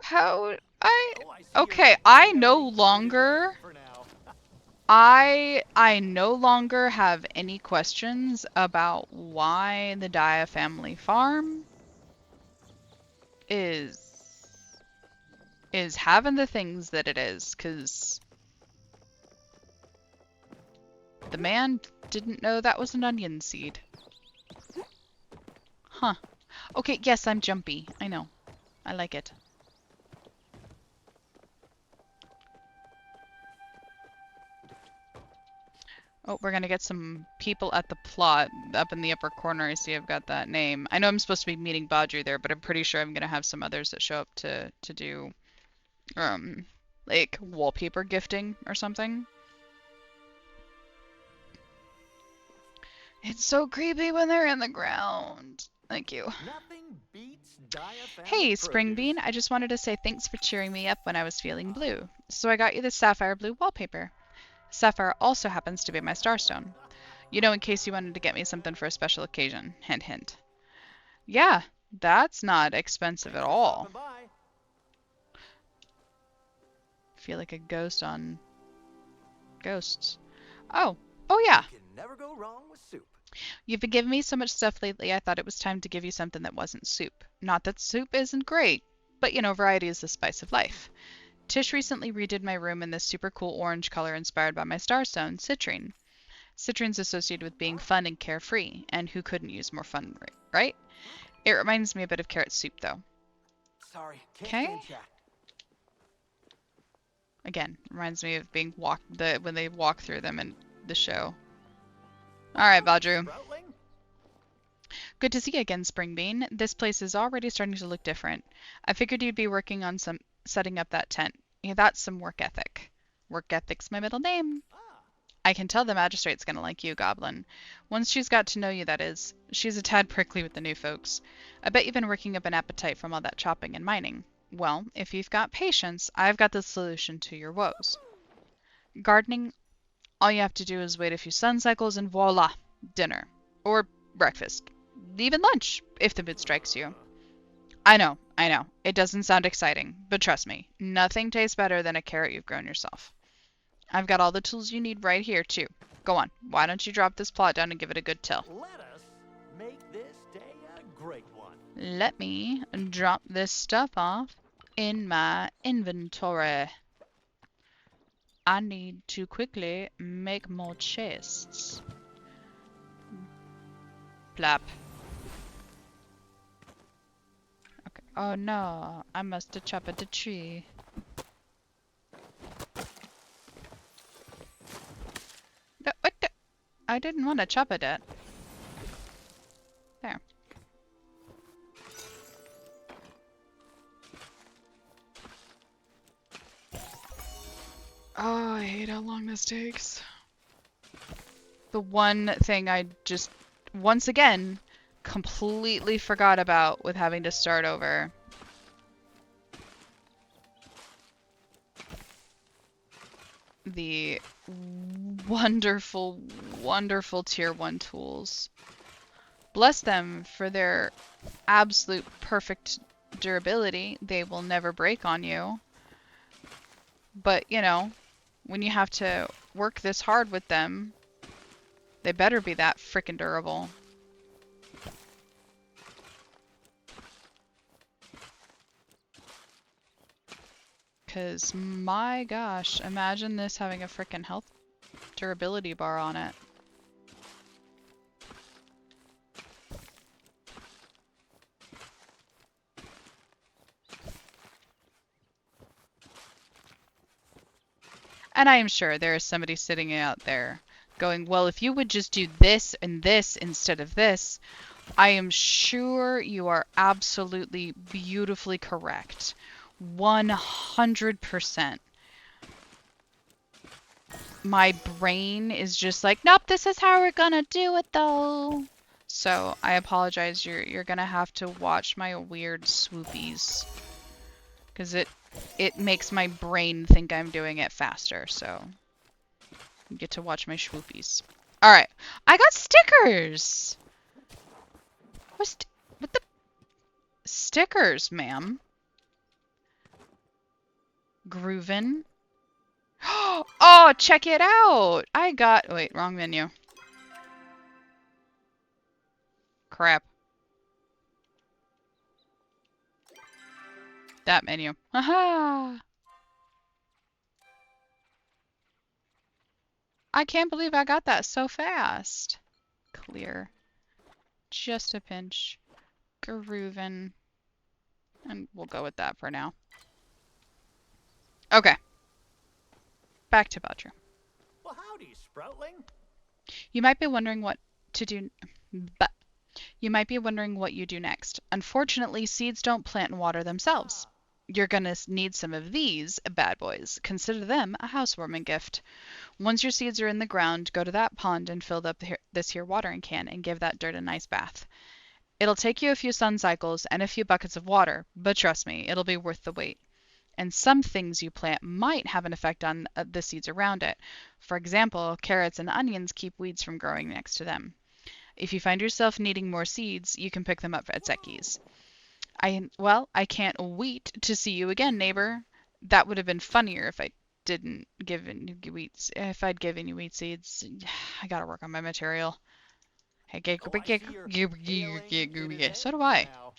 How... Okay, I no longer... I no longer have any questions about why the Dia family farm is having the things that it is, because the man didn't know that was an onion seed. Huh. Okay, yes, I'm jumpy. I know. I like it. Oh, we're gonna get some people at the plot up in the upper corner. I see I've got that name. I know I'm supposed to be meeting Badru there, but I'm pretty sure I'm gonna have some others that show up to do like wallpaper gifting or something. It's so creepy when they're in the ground. Thank you. Nothing beats Hey, diaphanous Springbean, produce. I just wanted to say thanks for cheering me up when I was feeling blue. So I got you this sapphire blue wallpaper. Sapphire also happens to be my starstone. You know, in case you wanted to get me something for a special occasion. Hint, hint. Yeah, that's not expensive at Thanks for all. stopping by. Feel like a ghost on ghosts. Oh yeah. You can never go wrong with soup. You've been giving me so much stuff lately, I thought it was time to give you something that wasn't soup. Not that soup isn't great, but you know, variety is the spice of life. Tish recently redid my room in this super cool orange color inspired by my starstone, citrine. Citrine's associated with being fun and carefree, and who couldn't use more fun, right? It reminds me a bit of carrot soup, though. Sorry, can't Okay? stay in chat. Again, reminds me of being when they walk through them in the show. All right, Howdy, Badru. Sproutling. Good to see you again, Springbean. This place is already starting to look different. I figured you'd be working on some setting up that tent. Yeah, that's some work ethic. Work ethic's my middle name. Ah, I can tell the magistrate's gonna like you, Goblin. Once she's got to know you, that is. She's a tad prickly with the new folks. I bet you've been working up an appetite from all that chopping and mining. Well, if you've got patience, I've got the solution to your woes. Gardening, all you have to do is wait a few sun cycles and voila, dinner. Or breakfast. Even lunch, if the mood strikes you. I know. It doesn't sound exciting, but trust me, nothing tastes better than a carrot you've grown yourself. I've got all the tools you need right here, too. Go on, why don't you drop this plot down and give it a good till? let us make this day a great one. Let me drop this stuff off in my inventory. I need to quickly make more chests. Plop. Okay. Oh no, I must have chopped the tree. What the? I didn't want to chop it yet. There. Oh, I hate how long this takes. The one thing I just, once again, completely forgot about with having to start over. The wonderful, wonderful tier 1 tools. Bless them for their absolute perfect durability. They will never break on you. But, you know, when you have to work this hard with them, they better be that frickin' durable. Because, my gosh, imagine this having a frickin' health durability bar on it. And I am sure there is somebody sitting out there going, well, if you would just do this and this instead of this, I am sure you are absolutely beautifully correct. 100%. My brain is just like, nope, this is how we're gonna do it though. So I apologize, you're gonna have to watch my weird swoopies. Because it makes my brain think I'm doing it faster, so you get to watch my swoopies. Alright, I got stickers! What the stickers, ma'am? Groovin'. Oh, check it out! I got, wait, wrong menu. Crap. That menu. Aha! I can't believe I got that so fast. Clear. Just a pinch. Groovin'. And we'll go with that for now. Okay. Back to Badru. Well, howdy, Sproutling. You might be wondering what to do, but you might be wondering what you do next. Unfortunately, seeds don't plant and water themselves. You're gonna need some of these bad boys. Consider them a housewarming gift. Once your seeds are in the ground, go to that pond and fill up this here watering can and give that dirt a nice bath. It'll take you a few sun cycles and a few buckets of water, but trust me, it'll be worth the wait. And some things you plant might have an effect on the seeds around it. For example, carrots and onions keep weeds from growing next to them. If you find yourself needing more seeds, you can pick them up at Zeki's. I can't wait to see you again, neighbor. That would have been funnier if I didn't if I'd given you wheat seeds. I gotta work on my material. Hey, Oh, I see you're ailing bit so do ahead I. now.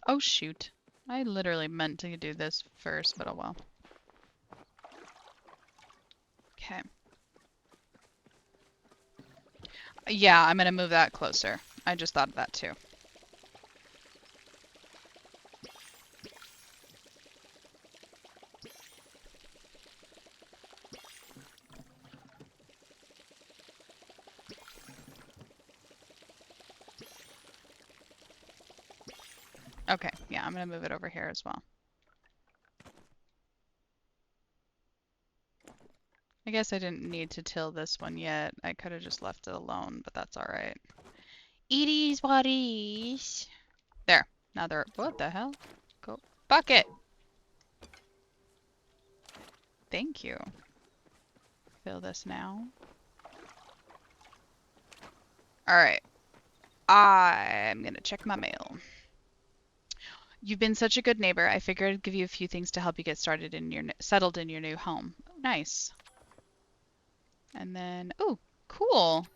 Oh shoot. I literally meant to do this first, but oh well. Okay. Yeah, I'm gonna move that closer. I just thought of that too. Okay, yeah, I'm gonna move it over here as well. I guess I didn't need to till this one yet. I could have just left it alone, but that's alright. It is what it is. There. Now they're... What the hell? Go. Bucket! Thank you. Fill this now. Alright. I'm gonna check my mail. You've been such a good neighbor. I figured I'd give you a few things to help you get started in your settled in your new home. Oh, nice. And then, oh, cool.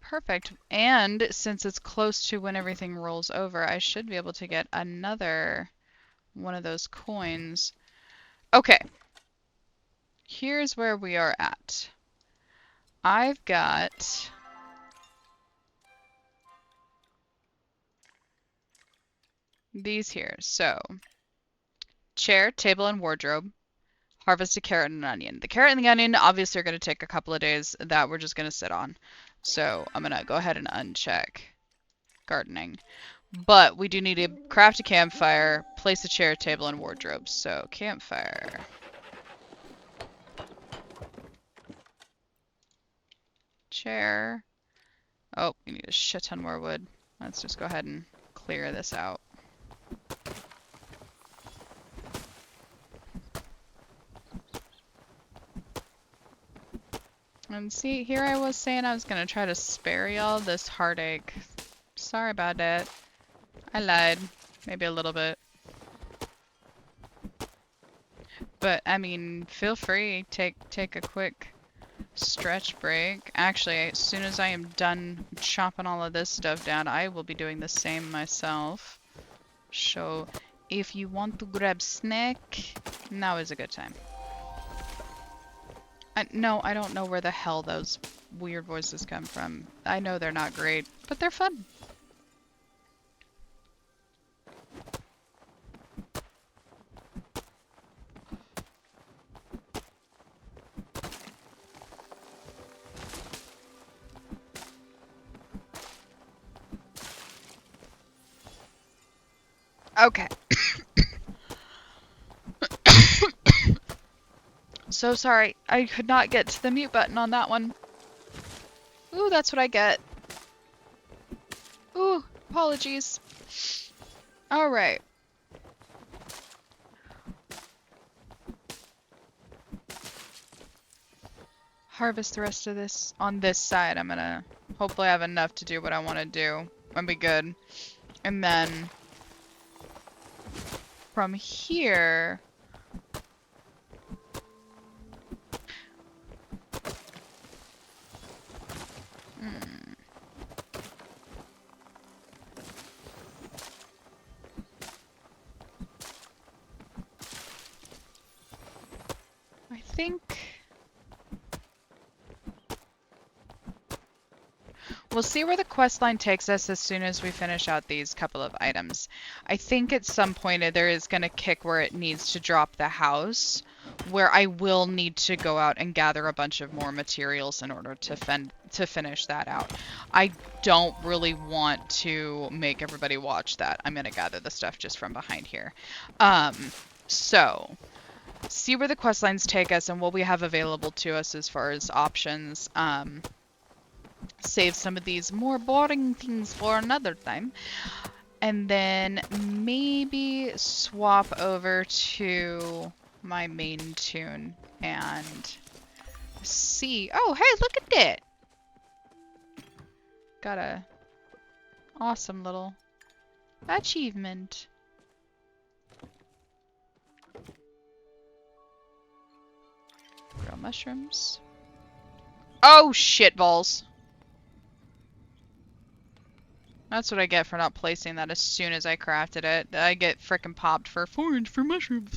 Perfect. And since it's close to when everything rolls over, I should be able to get another one of those coins. Okay. Here's where we are at. I've got these here. So, chair, table, and wardrobe. Harvest a carrot and an onion. The carrot and the onion obviously are going to take a couple of days that we're just going to sit on. So I'm going to go ahead and uncheck gardening. But we do need to craft a campfire, place a chair, table, and wardrobe. So campfire. Chair. Oh, we need a shit ton more wood. Let's just go ahead and clear this out. And see, here I was saying I was gonna try to spare y'all this heartache. Sorry about that. I lied. Maybe a little bit. But, I mean, feel free. Take a quick stretch break. Actually, as soon as I am done chopping all of this stuff down, I will be doing the same myself. So, if you want to grab snack, now is a good time. No, I don't know where the hell those weird voices come from. I know they're not great, but they're fun. Okay. So sorry, I could not get to the mute button on that one. Ooh, that's what I get. Ooh, apologies. Alright. Harvest the rest of this on this side. I'm gonna hopefully have enough to do what I want to do and be good. And then from here... I think we'll see where the quest line takes us as soon as we finish out these couple of items. I think at some point there is going to kick where it needs to drop the house where I will need to go out and gather a bunch of more materials in order to finish that out. I don't really want to make everybody watch that. I'm gonna gather the stuff just from behind here. So see where the quest lines take us and what we have available to us as far as options. Save some of these more boring things for another time. And then maybe swap over to my main tune and see. Oh, hey, look at it! Got a awesome little achievement. Grow mushrooms. Oh, shit balls. That's what I get for not placing that as soon as I crafted it. I get frickin' popped for 4 for mushrooms.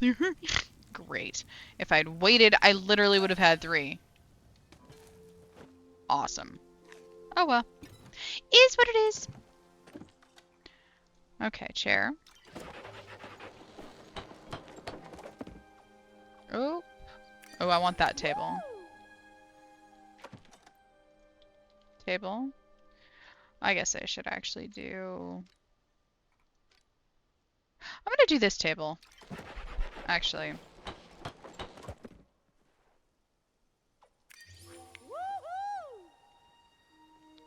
Great. If I'd waited, I literally would have had 3. Awesome. Oh well. Is what it is. Okay, chair. Oh. Oh, I want that table. Table. I guess I should actually do... I'm gonna do this table. Actually.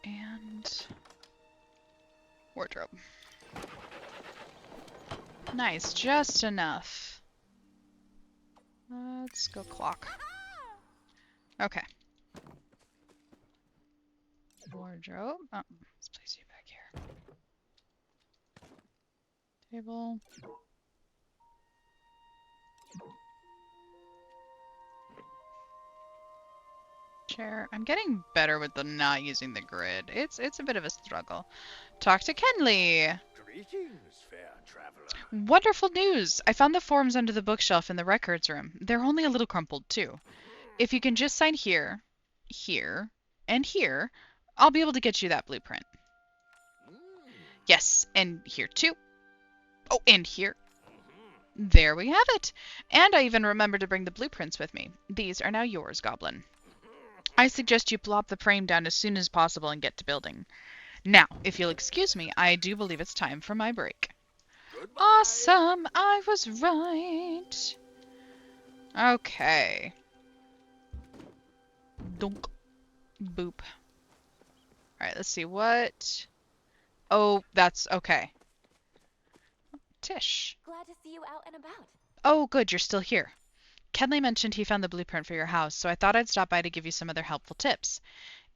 And... wardrobe. Nice, just enough. Let's go clock. Okay. Wardrobe. Oh, let's place you back here. Table. Chair. I'm getting better with the not using the grid. It's a bit of a struggle. Talk to Kenley. Greetings, fair traveler. Wonderful news! I found the forms under the bookshelf in the records room. They're only a little crumpled, too. If you can just sign here, here, and here, I'll be able to get you that blueprint. Yes, and here too. Oh, and here. There we have it! And I even remembered to bring the blueprints with me. These are now yours, Goblin. I suggest you plop the frame down as soon as possible and get to building. Now, if you'll excuse me, I do believe it's time for my break. Goodbye. Awesome! I was right! Okay. Dunk. Boop. Alright, let's see. What? Oh, that's okay. Tish. Glad to see you out and about. Oh, good, you're still here. Kenley mentioned he found the blueprint for your house, so I thought I'd stop by to give you some other helpful tips.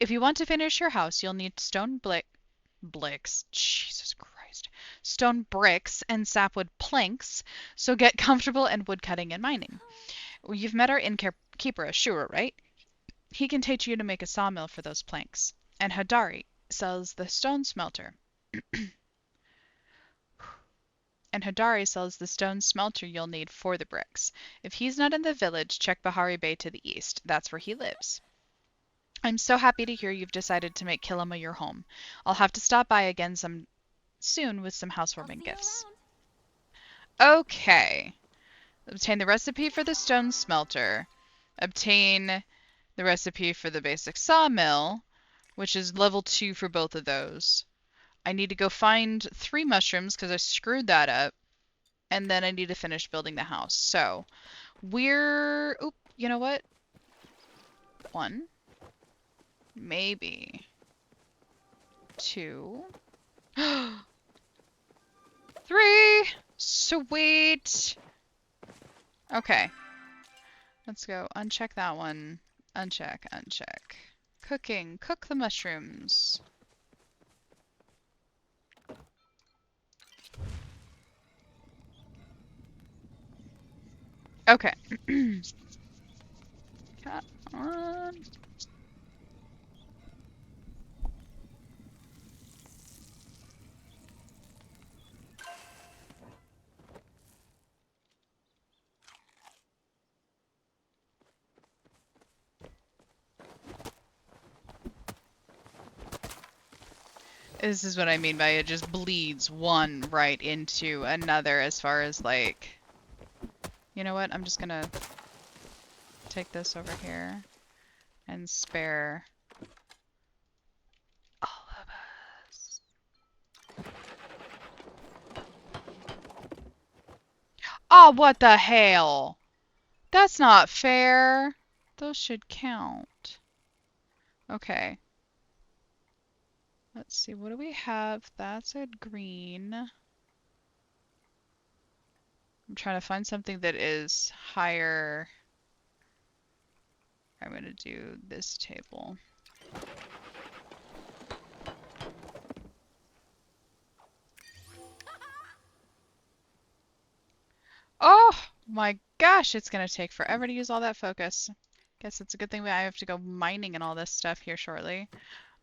If you want to finish your house, you'll need stone bricks. Jesus Christ. Stone bricks and sapwood planks, so get comfortable in woodcutting and mining. Well, you've met our innkeeper, Ashura, right? He can teach you to make a sawmill for those planks. And Hadari sells the stone smelter. You'll need for the bricks. If he's not in the village, check Bahari Bay to the east. That's where he lives. I'm so happy to hear you've decided to make Kilima your home. I'll have to stop by again soon with some housewarming gifts. Okay. Obtain the recipe for the stone smelter. Obtain the recipe for the basic sawmill, which is level 2 for both of those. I need to go find 3 mushrooms because I screwed that up. And then I need to finish building the house. So, oop, you know what? 1. Maybe. 2. 3! Sweet! Okay. Let's go. Uncheck that one. Uncheck. Cooking. Cook the mushrooms. Okay. Come on. This is what I mean by it just bleeds one right into another as far as like... You know what? I'm just gonna take this over here and spare all of us. Oh, what the hell? That's not fair. Those should count. Okay. Let's see, what do we have? That's a green. I'm trying to find something that is higher. I'm gonna do this table. Oh my gosh, it's gonna take forever to use all that focus. Guess it's a good thing I have to go mining and all this stuff here shortly.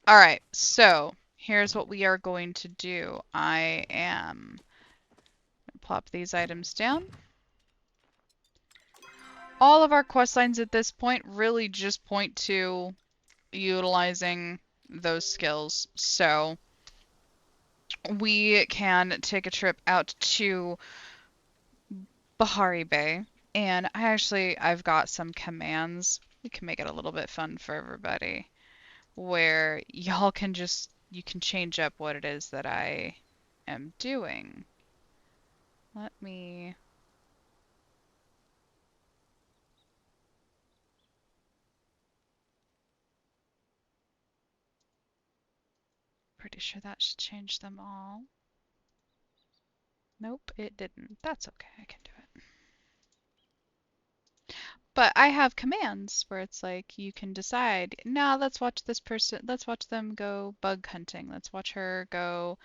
Alright, so here's what we are going to do. I am gonna plop these items down. All of our quest lines at this point really just point to utilizing those skills. So we can take a trip out to Bahari Bay. And I've got some commands. We can make it a little bit fun for everybody. Where y'all can you can change up what it is that I am doing. Let me... Pretty sure that should change them all. Nope, it didn't. That's okay, I can do it. But I have commands where it's like you can decide, now let's watch this person, let's watch them go bug hunting. Let's watch her go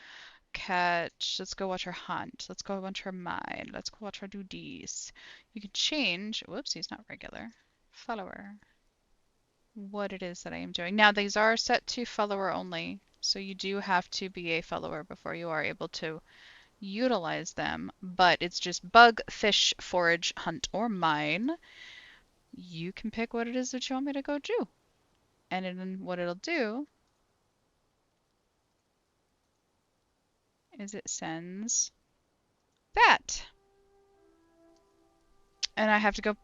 catch, let's go watch her hunt. Let's go watch her mine. Let's go watch her do these. You can change, whoops, he's not regular. Follower. What it is that I am doing. Now these are set to follower only, so you do have to be a follower before you are able to utilize them, but it's just bug, fish, forage, hunt, or mine. You can pick what it is that you want me to go do. And then what it'll do is it sends that. And I have to go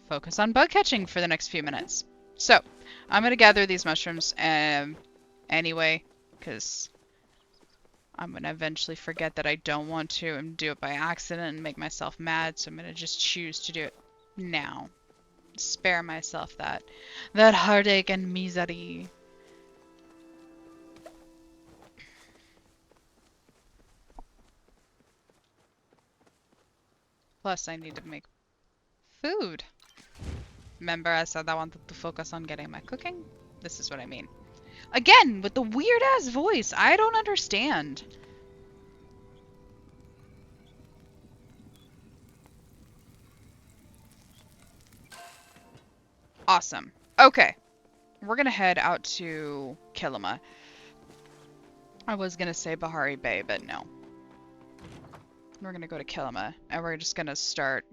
focus on bug catching for the next few minutes. So, I'm going to gather these mushrooms anyway, because I'm going to eventually forget that I don't want to and do it by accident and make myself mad, so I'm going to just choose to do it now. Spare myself that heartache and misery. Plus, I need to make food. Remember I said I wanted to focus on getting my cooking? This is what I mean. Again, with the weird-ass voice. I don't understand. Awesome. Okay. We're gonna head out to Kilima. I was gonna say Bahari Bay, but no. We're gonna go to Kilima, and we're just gonna start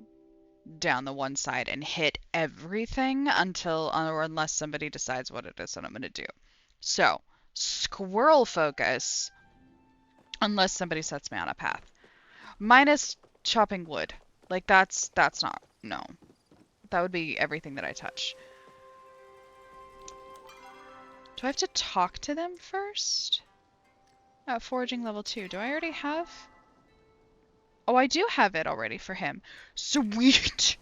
down the one side and hit everything until, or unless somebody decides what it is that I'm gonna do. So, squirrel focus, unless somebody sets me on a path. Minus chopping wood. Like, that's not, no. That would be everything that I touch. Do I have to talk to them first? Foraging level 2. Do I already have? Oh, I do have it already for him. Sweet!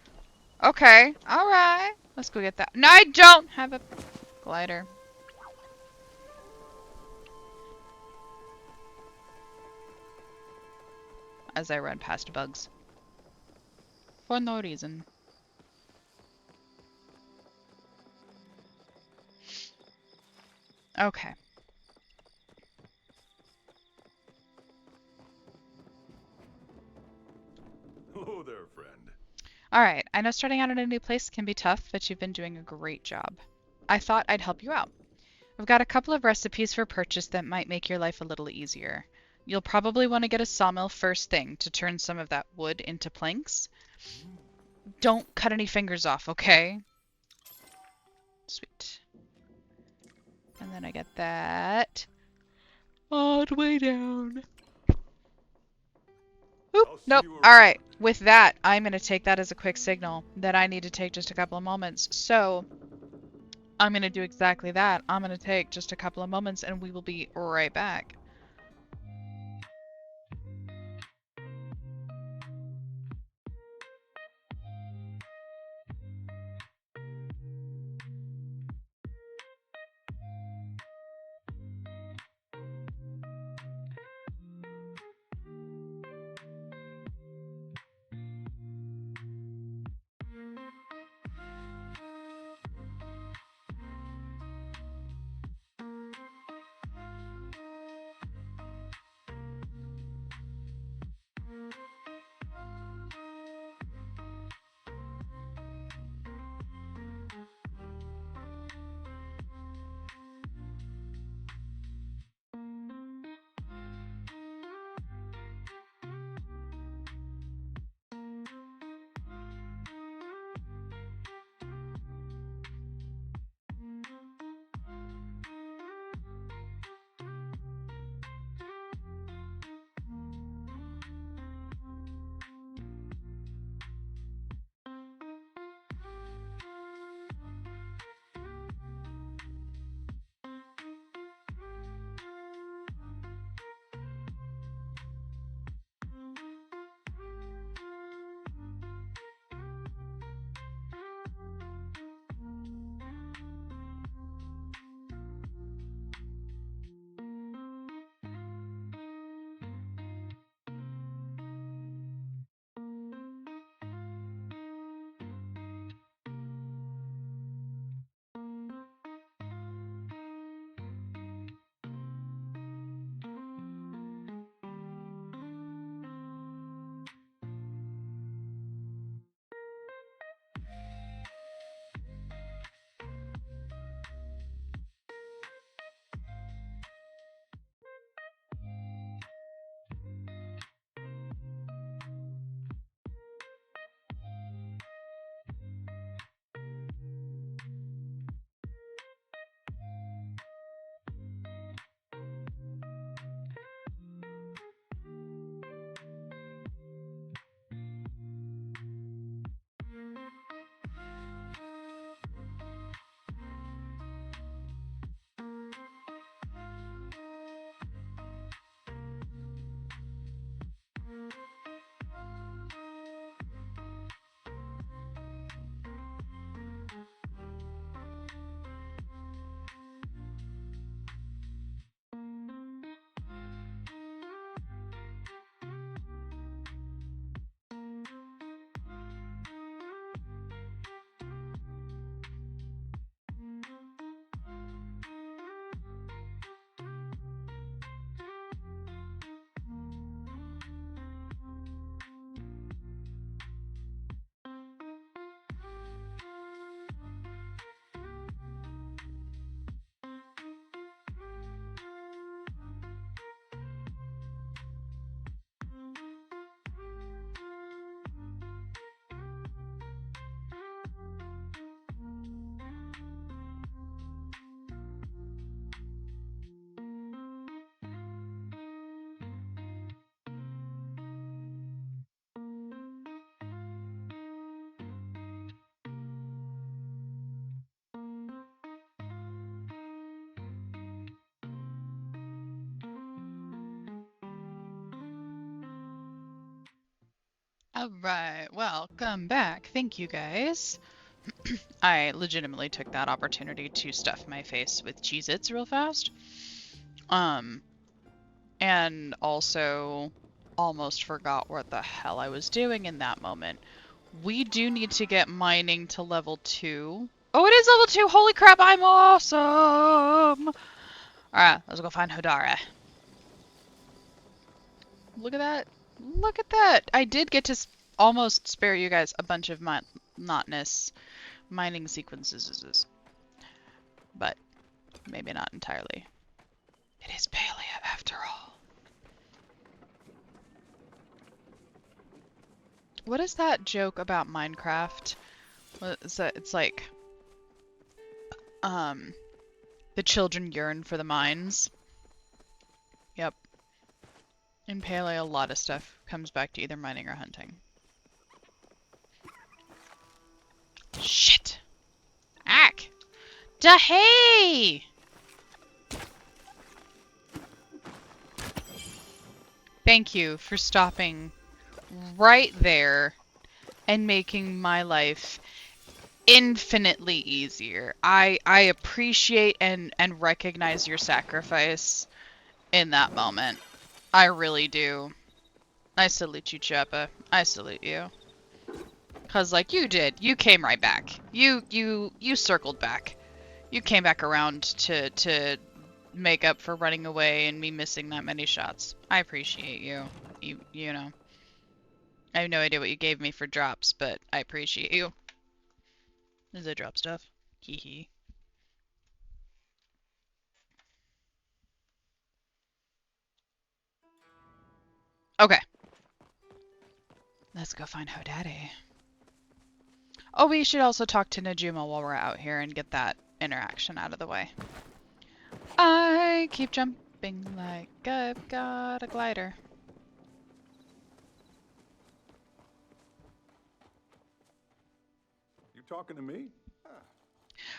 Okay, alright. Let's go get that. No, I don't have a glider. As I run past bugs. For no reason. Okay. Hello there, friend. Alright, I know starting out in a new place can be tough, but you've been doing a great job. I thought I'd help you out. I've got a couple of recipes for purchase that might make your life a little easier. You'll probably want to get a sawmill first thing to turn some of that wood into planks. Don't cut any fingers off, okay? Sweet. And then I get that all the way down. Oop, I'll see nope. you All around. right. With that, I'm going to take that as a quick signal that I need to take just a couple of moments. So I'm going to do exactly that. I'm going to take just a couple of moments and we will be right back. All right, welcome back. Thank you guys. I legitimately took that opportunity to stuff my face with Cheez-Its real fast. Um, and also almost forgot what the hell I was doing in that moment. We do need to get mining to level 2. Oh, it is level 2! Holy crap, I'm awesome! Alright, let's go find Hodara. Look at that. Look at that! I did get to almost spare you guys a bunch of monotonous mining sequences, but maybe not entirely. It is Palia after all. What is that joke about Minecraft? What is that? It's like, the children yearn for the mines. Yep. In Palia, a lot of stuff comes back to either mining or hunting. Shit! Ack! Da hey! Thank you for stopping right there and making my life infinitely easier. I appreciate and recognize your sacrifice in that moment. I really do. I salute you, Chappa. I salute you. 'Cause like you did, you came right back. You circled back. You came back around to make up for running away and me missing that many shots. I appreciate you. You know. I have no idea what you gave me for drops, but I appreciate you. Is it drop stuff? Hee hee. Okay. Let's go find Hodaddy. Oh, we should also talk to Najuma while we're out here and get that interaction out of the way. I keep jumping like I've got a glider. You talking to me?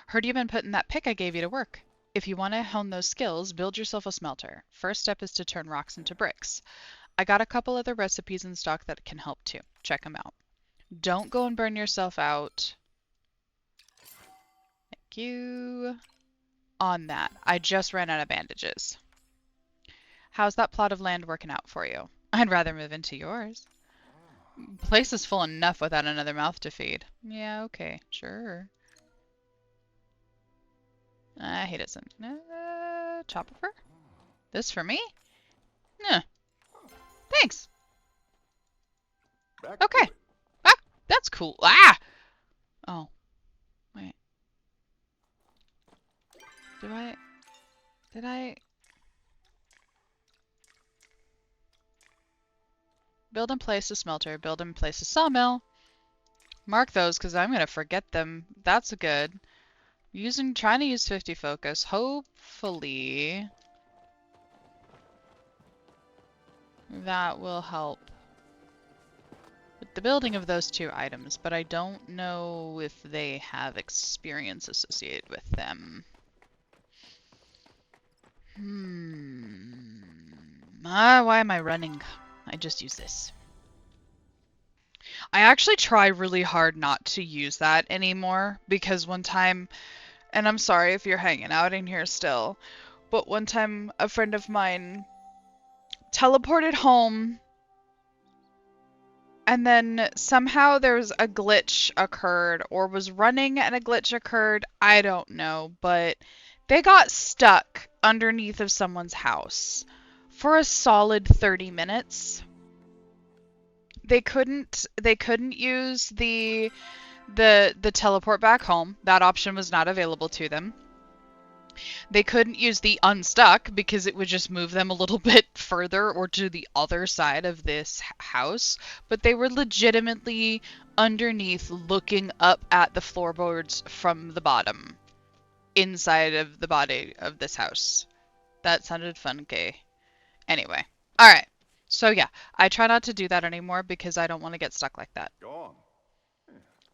Heard you've been putting that pick I gave you to work. If you want to hone those skills, build yourself a smelter. First step is to turn rocks into bricks. I got a couple other recipes in stock that can help too. Check them out. Don't go and burn yourself out. Thank you. On that, I just ran out of bandages. How's that plot of land working out for you? I'd rather move into yours. Place is full enough without another mouth to feed. Yeah, okay, sure. He doesn't. Chopper? This for me? Nah. Thanks. Back to Okay. it. Ah, that's cool. Ah! Oh. Wait. Did I... Build and place a smelter. Build and place a sawmill. Mark those because I'm going to forget them. That's good. Trying to use 50 focus. Hopefully that will help with the building of those two items, but I don't know if they have experience associated with them. Why am I running? I just use this. I actually try really hard not to use that anymore because one time, and I'm sorry if you're hanging out in here still, but one time a friend of mine teleported home and then somehow there's a glitch occurred or was running and a glitch occurred. I don't know, but they got stuck underneath of someone's house for a solid 30 minutes. They couldn't use the teleport back home. That option was not available to them. They couldn't use the unstuck because it would just move them a little bit further or to the other side of this house, but they were legitimately underneath looking up at the floorboards from the bottom inside of the body of this house. That sounded funky. Anyway. All right. So yeah, I try not to do that anymore because I don't want to get stuck like that. Go on.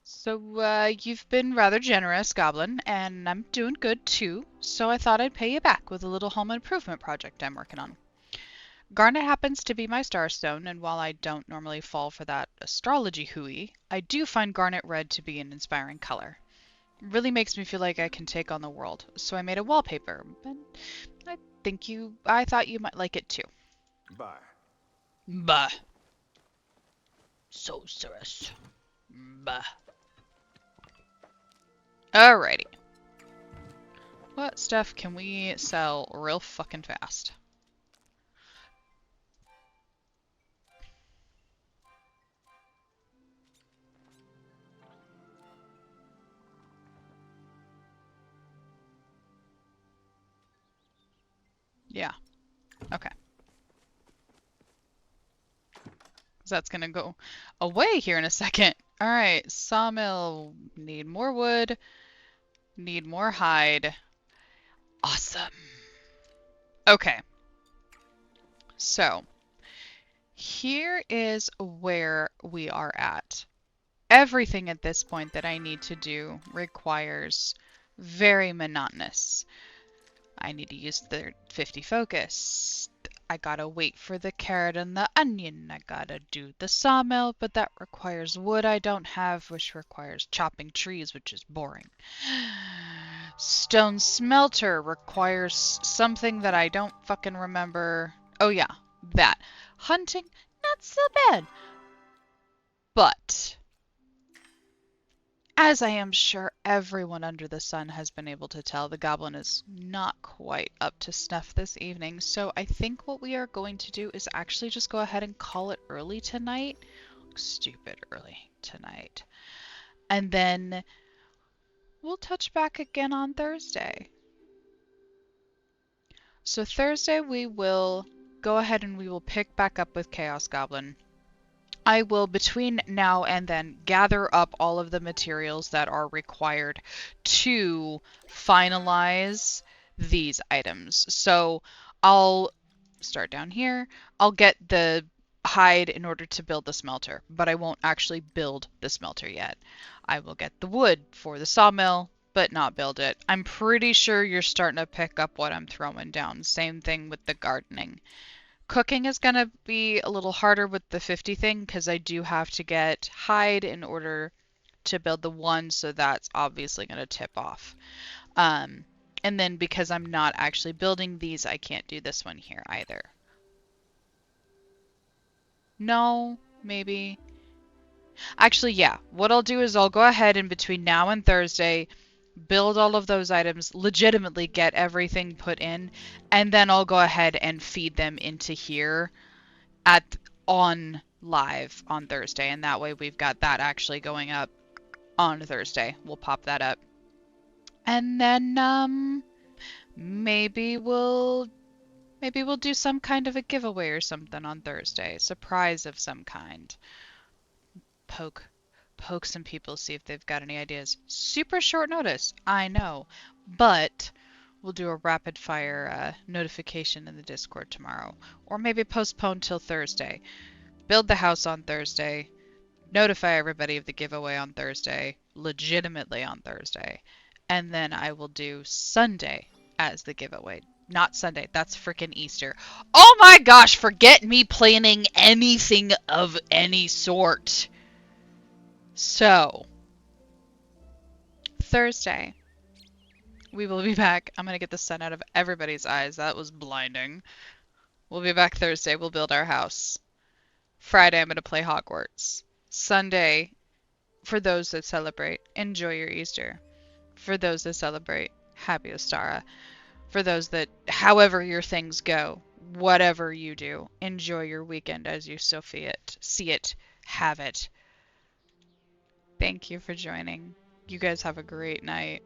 So, you've been rather generous, Goblin, and I'm doing good too, so I thought I'd pay you back with a little home improvement project I'm working on. Garnet happens to be my starstone, and while I don't normally fall for that astrology hooey, I do find garnet red to be an inspiring color. It really makes me feel like I can take on the world, so I made a wallpaper, and I thought you might like it too. Bye. Bah. So serious. Bah. Alrighty. What stuff can we sell real fucking fast? Yeah. Okay. 'Cause that's gonna go away here in a second. Alright, sawmill. Need more wood. Need more hide. Awesome. Okay. So, Here is where we are at. Everything at this point that I need to do requires very monotonous. I need to use the 50 focus. I gotta wait for the carrot and the onion. I gotta do the sawmill, but that requires wood I don't have, which requires chopping trees, which is boring. Stone smelter requires something that I don't fucking remember. Oh yeah, that. Hunting, not so bad. But as I am sure everyone under the sun has been able to tell, the goblin is not quite up to snuff this evening, so I think what we are going to do is actually just go ahead and call it early tonight. Stupid early tonight. And then we'll touch back again on Thursday. So Thursday we will go ahead and we will pick back up with Chaos Goblin. I will, between now and then, gather up all of the materials that are required to finalize these items. So I'll start down here. I'll get the hide in order to build the smelter, but I won't actually build the smelter yet. I will get the wood for the sawmill, but not build it. I'm pretty sure you're starting to pick up what I'm throwing down. Same thing with the gardening. Cooking is going to be a little harder with the 50 thing because I do have to get hide in order to build the one, so that's obviously going to tip off. And then because I'm not actually building these, I can't do this one here either. No, maybe. Actually, yeah. What I'll do is I'll go ahead and between now and Thursday build all of those items, legitimately get everything put in, and then I'll go ahead and feed them into here at on live on Thursday, and that way we've got that actually going up on Thursday. We'll pop that up. And then maybe we'll do some kind of a giveaway or something on Thursday. Surprise of some kind. Poke some people, see if they've got any ideas. Super short notice, I know, but we'll do a rapid fire notification in the Discord tomorrow, or maybe postpone till Thursday. Build the house on Thursday, notify everybody of the giveaway on Thursday, legitimately on Thursday, and then I will do Sunday as the giveaway. Not Sunday, that's freaking Easter. Oh my gosh, forget me planning anything of any sort. So, Thursday, we will be back. I'm going to get the sun out of everybody's eyes. That was blinding. We'll be back Thursday. We'll build our house. Friday, I'm going to play Hogwarts. Sunday, for those that celebrate, enjoy your Easter. For those that celebrate, happy Ostara. For those that, however your things go, whatever you do, enjoy your weekend as you so see it, have it. Thank you for joining. You guys have a great night.